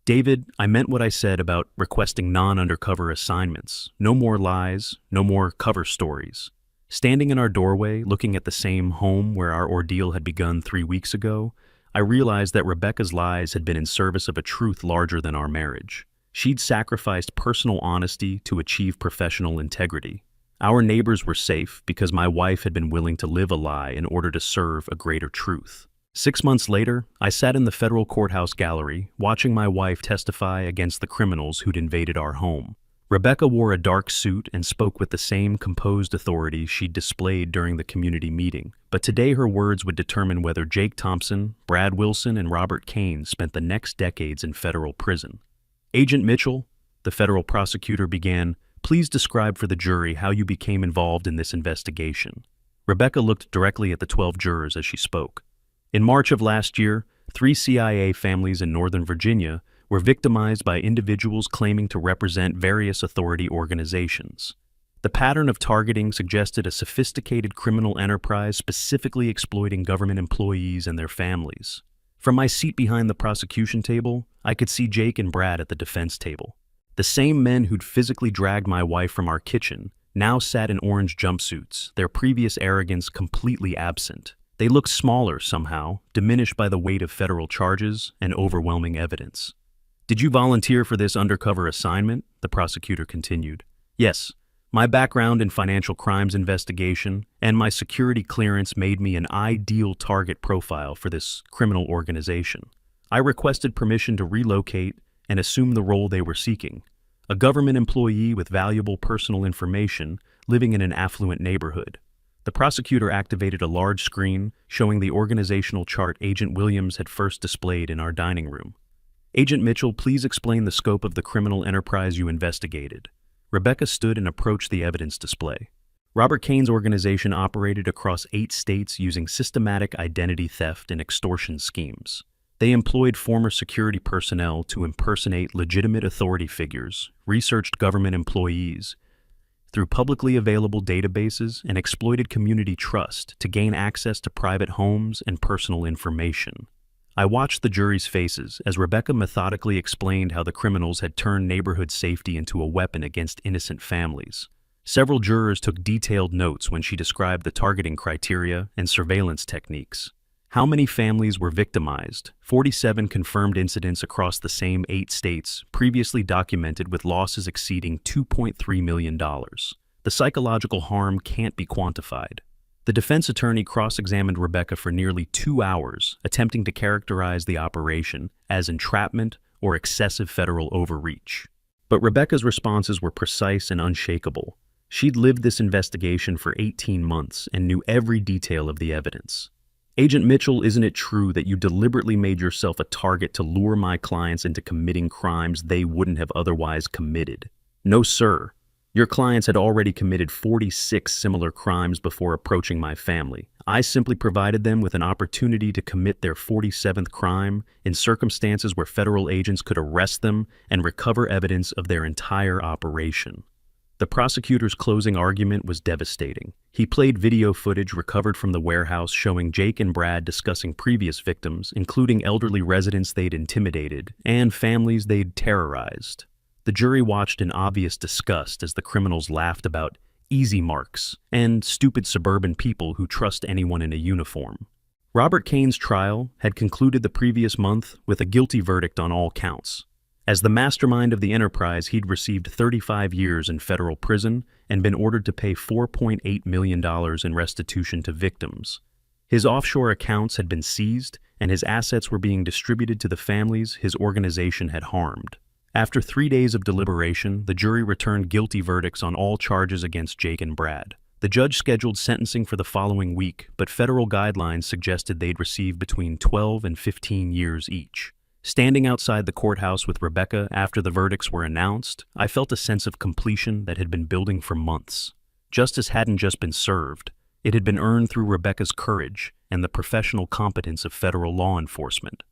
A: "David, I meant what I said about requesting non-undercover assignments. No more lies, no more cover stories." Standing in our doorway, looking at the same home where our ordeal had begun 3 weeks ago, I realized that Rebecca's lies had been in service of a truth larger than our marriage. She'd sacrificed personal honesty to achieve professional integrity. Our neighbors were safe because my wife had been willing to live a lie in order to serve a greater truth. 6 months later, I sat in the federal courthouse gallery, watching my wife testify against the criminals who'd invaded our home. Rebecca wore a dark suit and spoke with the same composed authority she'd displayed during the community meeting. But today her words would determine whether Jake Thompson, Brad Wilson, and Robert Kane spent the next decades in federal prison. "Agent Mitchell," the federal prosecutor began, "please describe for the jury how you became involved in this investigation." Rebecca looked directly at the 12 jurors as she spoke. "In March of last year, 3 CIA families in Northern Virginia were victimized by individuals claiming to represent various authority organizations. The pattern of targeting suggested a sophisticated criminal enterprise specifically exploiting government employees and their families. From my seat behind the prosecution table, I could see Jake and Brad at the defense table. The same men who'd physically dragged my wife from our kitchen now sat in orange jumpsuits, their previous arrogance completely absent. They looked smaller somehow, diminished by the weight of federal charges and overwhelming evidence. "Did you volunteer for this undercover assignment?" the prosecutor continued. "Yes. My background in financial crimes investigation and my security clearance made me an ideal target profile for this criminal organization. I requested permission to relocate and assume the role they were seeking, a government employee with valuable personal information living in an affluent neighborhood." The prosecutor activated a large screen showing the organizational chart Agent Williams had first displayed in our dining room. "Agent Mitchell, please explain the scope of the criminal enterprise you investigated." Rebecca stood and approached the evidence display. Robert Kane's organization operated across 8 states using systematic identity theft and extortion schemes. They employed former security personnel to impersonate legitimate authority figures, researched government employees through publicly available databases, and exploited community trust to gain access to private homes and personal information. I watched the jury's faces as Rebecca methodically explained how the criminals had turned neighborhood safety into a weapon against innocent families. Several jurors took detailed notes when she described the targeting criteria and surveillance techniques. How many families were victimized? 47 confirmed incidents across the same 8 states, previously documented with losses exceeding $2.3 million. The psychological harm can't be quantified. The defense attorney cross-examined Rebecca for nearly 2 hours, attempting to characterize the operation as entrapment or excessive federal overreach. But Rebecca's responses were precise and unshakable. She'd lived this investigation for 18 months and knew every detail of the evidence. Agent Mitchell, isn't it true that you deliberately made yourself a target to lure my clients into committing crimes they wouldn't have otherwise committed? No, sir. Your clients had already committed 46 similar crimes before approaching my family. I simply provided them with an opportunity to commit their 47th crime in circumstances where federal agents could arrest them and recover evidence of their entire operation. The prosecutor's closing argument was devastating. He played video footage recovered from the warehouse showing Jake and Brad discussing previous victims, including elderly residents they'd intimidated and families they'd terrorized. The jury watched in obvious disgust as the criminals laughed about easy marks and stupid suburban people who trust anyone in a uniform. Robert Kane's trial had concluded the previous month with a guilty verdict on all counts. As the mastermind of the enterprise, he'd received 35 years in federal prison and been ordered to pay $4.8 million in restitution to victims. His offshore accounts had been seized, and his assets were being distributed to the families his organization had harmed. After 3 days of deliberation, the jury returned guilty verdicts on all charges against Jake and Brad. The judge scheduled sentencing for the following week, but federal guidelines suggested they'd receive between 12 and 15 years each. Standing outside the courthouse with Rebecca after the verdicts were announced, I felt a sense of completion that had been building for months. Justice hadn't just been served, it had been earned through Rebecca's courage and the professional competence of federal law enforcement.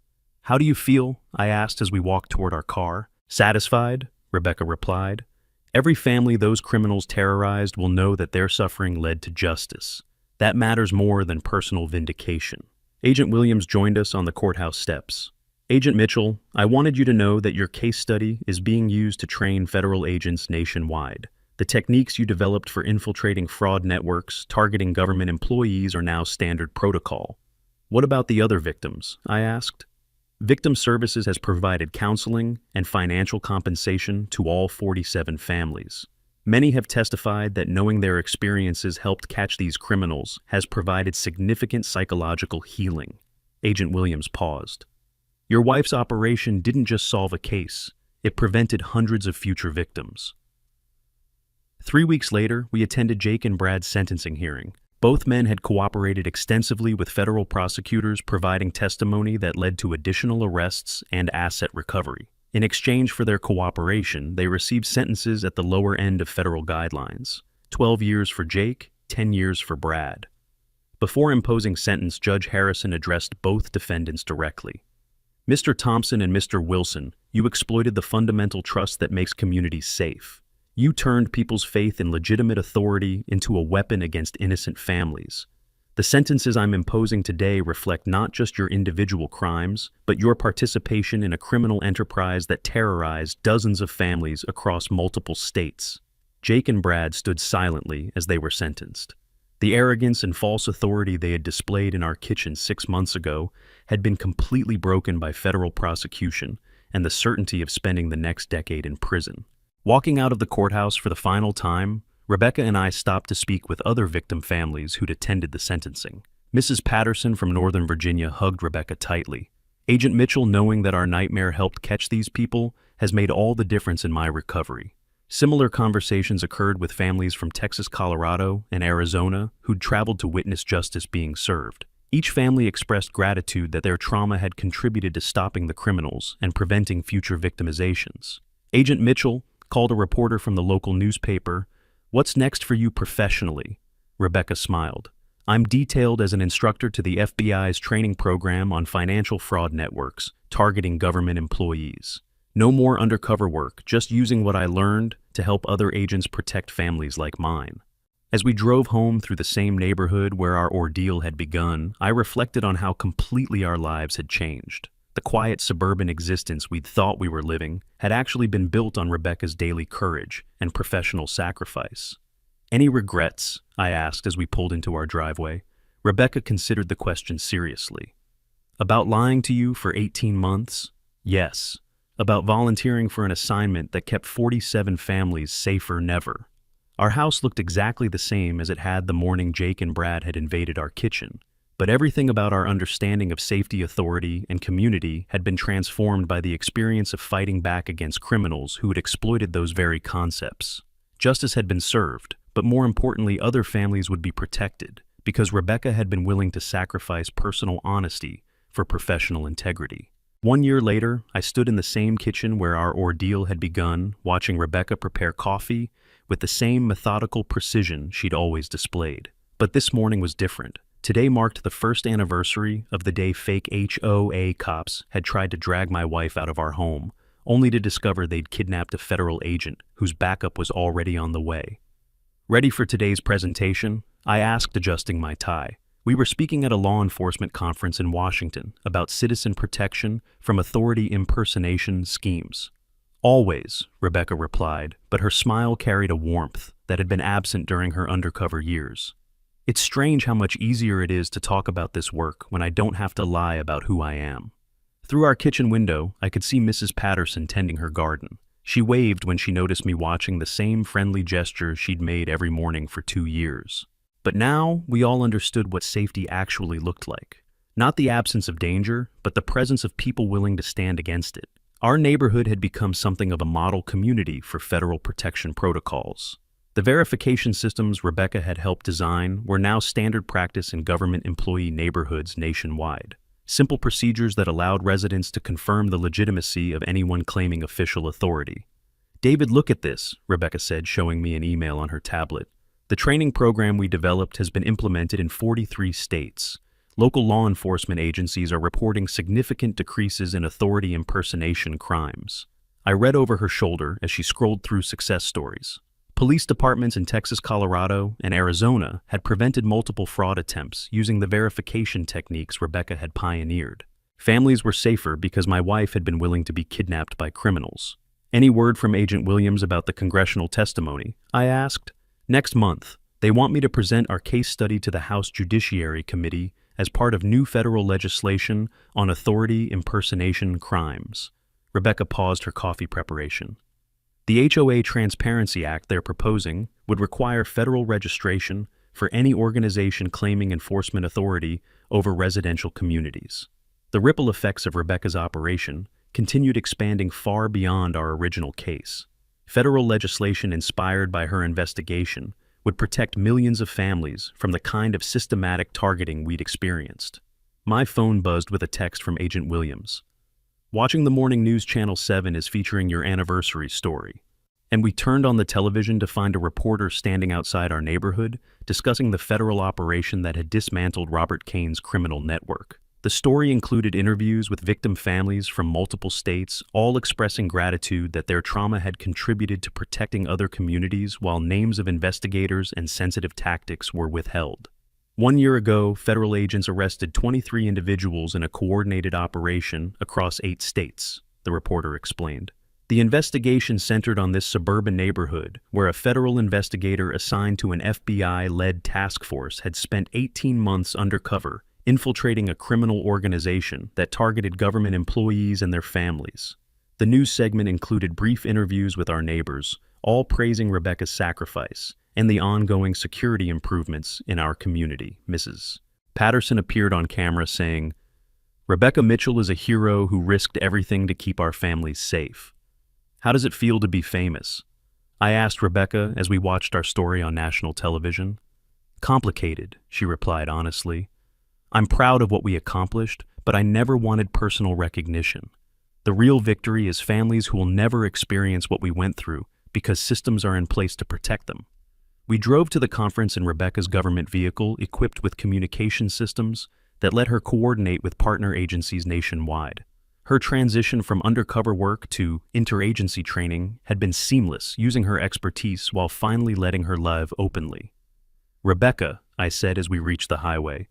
A: "How do you feel?" I asked as we walked toward our car. "Satisfied," Rebecca replied. "Every family those criminals terrorized will know that their suffering led to justice. That matters more than personal vindication." Agent Williams joined us on the courthouse steps. "Agent Mitchell, I wanted you to know that your case study is being used to train federal agents nationwide. The techniques you developed for infiltrating fraud networks, targeting government employees are now standard protocol." "What about the other victims?" I asked. "Victim Services has provided counseling and financial compensation to all 47 families. Many have testified that knowing their experiences helped catch these criminals has provided significant psychological healing." Agent Williams paused. "Your wife's operation didn't just solve a case, it prevented hundreds of future victims." 3 weeks later, we attended Jake and Brad's sentencing hearing. Both men had cooperated extensively with federal prosecutors, providing testimony that led to additional arrests and asset recovery. In exchange for their cooperation, they received sentences at the lower end of federal guidelines: 12 years for Jake, 10 years for Brad. Before imposing sentence, Judge Harrison addressed both defendants directly. "Mr. Thompson and Mr. Wilson, you exploited the fundamental trust that makes communities safe. You turned people's faith in legitimate authority into a weapon against innocent families. The sentences I'm imposing today reflect not just your individual crimes, but your participation in a criminal enterprise that terrorized dozens of families across multiple states." Jake and Brad stood silently as they were sentenced. The arrogance and false authority they had displayed in our kitchen 6 months ago had been completely broken by federal prosecution and the certainty of spending the next decade in prison. Walking out of the courthouse for the final time, Rebecca and I stopped to speak with other victim families who'd attended the sentencing. Mrs. Patterson from Northern Virginia hugged Rebecca tightly. "Agent Mitchell, knowing that our nightmare helped catch these people has made all the difference in my recovery." Similar conversations occurred with families from Texas, Colorado, and Arizona who'd traveled to witness justice being served. Each family expressed gratitude that their trauma had contributed to stopping the criminals and preventing future victimizations. "Agent Mitchell, called a reporter from the local newspaper. "What's next for you professionally?" Rebecca smiled. "I'm detailed as an instructor to the FBI's training program on financial fraud networks, targeting government employees. No more undercover work, just using what I learned to help other agents protect families like mine." As we drove home through the same neighborhood where our ordeal had begun, I reflected on how completely our lives had changed. The quiet suburban existence we'd thought we were living had actually been built on Rebecca's daily courage and professional sacrifice. "Any regrets?" I asked as we pulled into our driveway. Rebecca considered the question seriously. "About lying to you for 18 months? Yes. About volunteering for an assignment that kept 47 families safer never." Our house looked exactly the same as it had the morning Jake and Brad had invaded our kitchen, but everything about our understanding of safety, authority, and community had been transformed by the experience of fighting back against criminals who had exploited those very concepts. Justice had been served, but more importantly, other families would be protected, because Rebecca had been willing to sacrifice personal honesty for professional integrity. 1 year later, I stood in the same kitchen where our ordeal had begun, watching Rebecca prepare coffee with the same methodical precision she'd always displayed. But this morning was different. Today marked the first anniversary of the day fake HOA cops had tried to drag my wife out of our home, only to discover they'd kidnapped a federal agent whose backup was already on the way. "Ready for today's presentation?" I asked, adjusting my tie. We were speaking at a law enforcement conference in Washington about citizen protection from authority impersonation schemes. "Always," Rebecca replied, but her smile carried a warmth that had been absent during her undercover years. "It's strange how much easier it is to talk about this work when I don't have to lie about who I am." Through our kitchen window, I could see Mrs. Patterson tending her garden. She waved when she noticed me watching the same friendly gesture she'd made every morning for 2 years. But now, we all understood what safety actually looked like. Not the absence of danger, but the presence of people willing to stand against it. Our neighborhood had become something of a model community for federal protection protocols. The verification systems Rebecca had helped design were now standard practice in government employee neighborhoods nationwide. Simple procedures that allowed residents to confirm the legitimacy of anyone claiming official authority. "David, look at this," Rebecca said, showing me an email on her tablet. "The training program we developed has been implemented in 43 states. Local law enforcement agencies are reporting significant decreases in authority impersonation crimes." I read over her shoulder as she scrolled through success stories. Police departments in Texas, Colorado, and Arizona had prevented multiple fraud attempts using the verification techniques Rebecca had pioneered. Families were safer because my wife had been willing to be kidnapped by criminals. "Any word from Agent Williams about the congressional testimony?" I asked. "Next month. They want me to present our case study to the House Judiciary Committee as part of new federal legislation on authority impersonation crimes." Rebecca paused her coffee preparation. "The HOA Transparency Act they're proposing would require federal registration for any organization claiming enforcement authority over residential communities." The ripple effects of Rebecca's operation continued expanding far beyond our original case. Federal legislation inspired by her investigation would protect millions of families from the kind of systematic targeting we'd experienced. My phone buzzed with a text from Agent Williams. "Watching the morning news Channel 7 is featuring your anniversary story." And we turned on the television to find a reporter standing outside our neighborhood discussing the federal operation that had dismantled Robert Kane's criminal network. The story included interviews with victim families from multiple states, all expressing gratitude that their trauma had contributed to protecting other communities while names of investigators and sensitive tactics were withheld. 1 year ago, federal agents arrested 23 individuals in a coordinated operation across 8 states, the reporter explained. The investigation centered on this suburban neighborhood where a federal investigator assigned to an FBI-led task force had spent 18 months undercover infiltrating a criminal organization that targeted government employees and their families. The news segment included brief interviews with our neighbors, all praising Rebecca's sacrifice and the ongoing security improvements in our community. Mrs. Patterson appeared on camera saying, "Rebecca Mitchell is a hero who risked everything to keep our families safe. How does it feel to be famous?" I asked Rebecca as we watched our story on national television. "Complicated," she replied honestly. "I'm proud of what we accomplished, but I never wanted personal recognition. The real victory is families who will never experience what we went through because systems are in place to protect them. We drove to the conference in Rebecca's government vehicle equipped with communication systems that let her coordinate with partner agencies nationwide. Her transition from undercover work to interagency training had been seamless, using her expertise while finally letting her live openly. "Rebecca," I said as we reached the highway,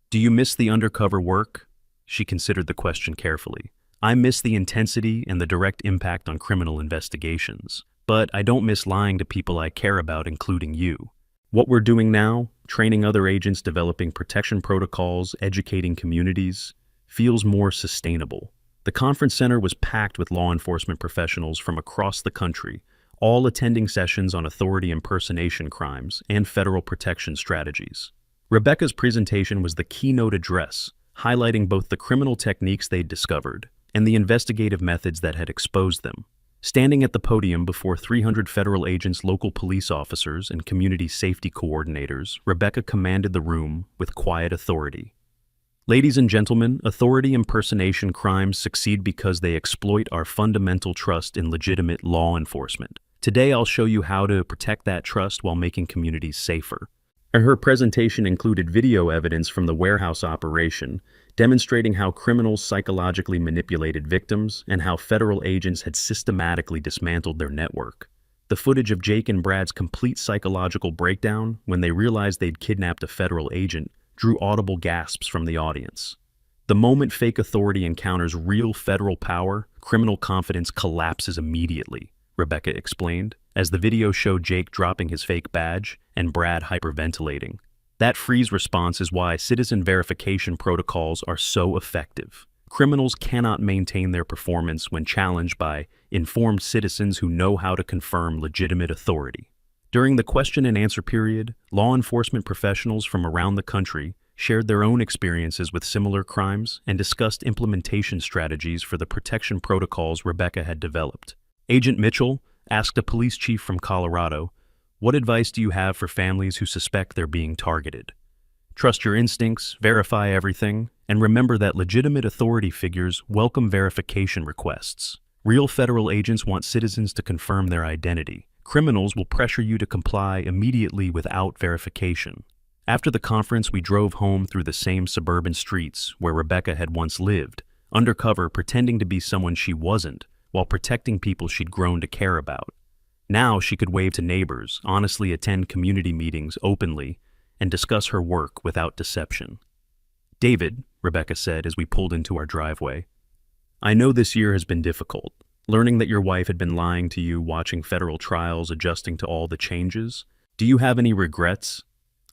A: "do you miss the undercover work?" She considered the question carefully. "I miss the intensity and the direct impact on criminal investigations, but I don't miss lying to people I care about, including you. What we're doing now, training other agents, developing protection protocols, educating communities, feels more sustainable." The conference center was packed with law enforcement professionals from across the country, all attending sessions on authority impersonation crimes and federal protection strategies. Rebecca's presentation was the keynote address, highlighting both the criminal techniques they'd discovered and the investigative methods that had exposed them. Standing at the podium before 300 federal agents, local police officers, and community safety coordinators, Rebecca commanded the room with quiet authority. "Ladies and gentlemen, authority impersonation crimes succeed because they exploit our fundamental trust in legitimate law enforcement. Today I'll show you how to protect that trust while making communities safer." Her presentation included video evidence from the warehouse operation, demonstrating how criminals psychologically manipulated victims and how federal agents had systematically dismantled their network. The footage of Jake and Brad's complete psychological breakdown when they realized they'd kidnapped a federal agent drew audible gasps from the audience. The moment fake authority encounters real federal power, criminal confidence collapses immediately, Rebecca explained, as the video showed Jake dropping his fake badge and Brad hyperventilating. That freeze response is why citizen verification protocols are so effective. Criminals cannot maintain their performance when challenged by informed citizens who know how to confirm legitimate authority. During the question and answer period, law enforcement professionals from around the country shared their own experiences with similar crimes and discussed implementation strategies for the protection protocols Rebecca had developed. Agent Mitchell asked a police chief from Colorado, "What advice do you have for families who suspect they're being targeted?" "Trust your instincts, verify everything, and remember that legitimate authority figures welcome verification requests. Real federal agents want citizens to confirm their identity. Criminals will pressure you to comply immediately without verification." After the conference, we drove home through the same suburban streets where Rebecca had once lived, undercover, pretending to be someone she wasn't, while protecting people she'd grown to care about. Now she could wave to neighbors, honestly attend community meetings openly, and discuss her work without deception. "David," Rebecca said as we pulled into our driveway, "I know this year has been difficult. Learning that your wife had been lying to you, watching federal trials, adjusting to all the changes. Do you have any regrets?"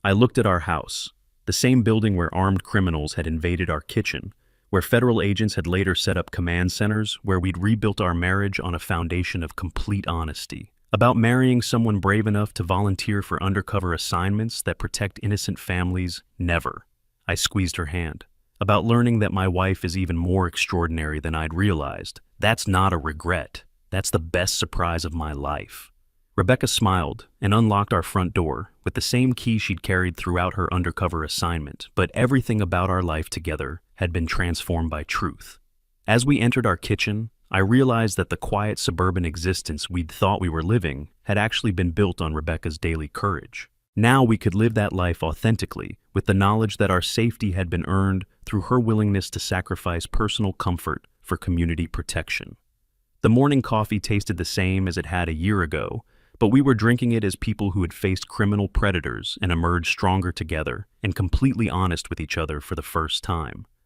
A: I looked at our house, the same building where armed criminals had invaded our kitchen, where federal agents had later set up command centers, where we'd rebuilt our marriage on a foundation of complete honesty. About marrying someone brave enough to volunteer for undercover assignments that protect innocent families, never. I squeezed her hand. About learning that my wife is even more extraordinary than I'd realized. That's not a regret. That's the best surprise of my life. Rebecca smiled and unlocked our front door with the same key she'd carried throughout her undercover assignment, but everything about our life together had been transformed by truth. As we entered our kitchen, I realized that the quiet suburban existence we'd thought we were living had actually been built on Rebecca's daily courage. Now we could live that life authentically, with the knowledge that our safety had been earned through her willingness to sacrifice personal comfort for community protection. The morning coffee tasted the same as it had a year ago, but we were drinking it as people who had faced criminal predators and emerged stronger together and completely honest with each other for the first time.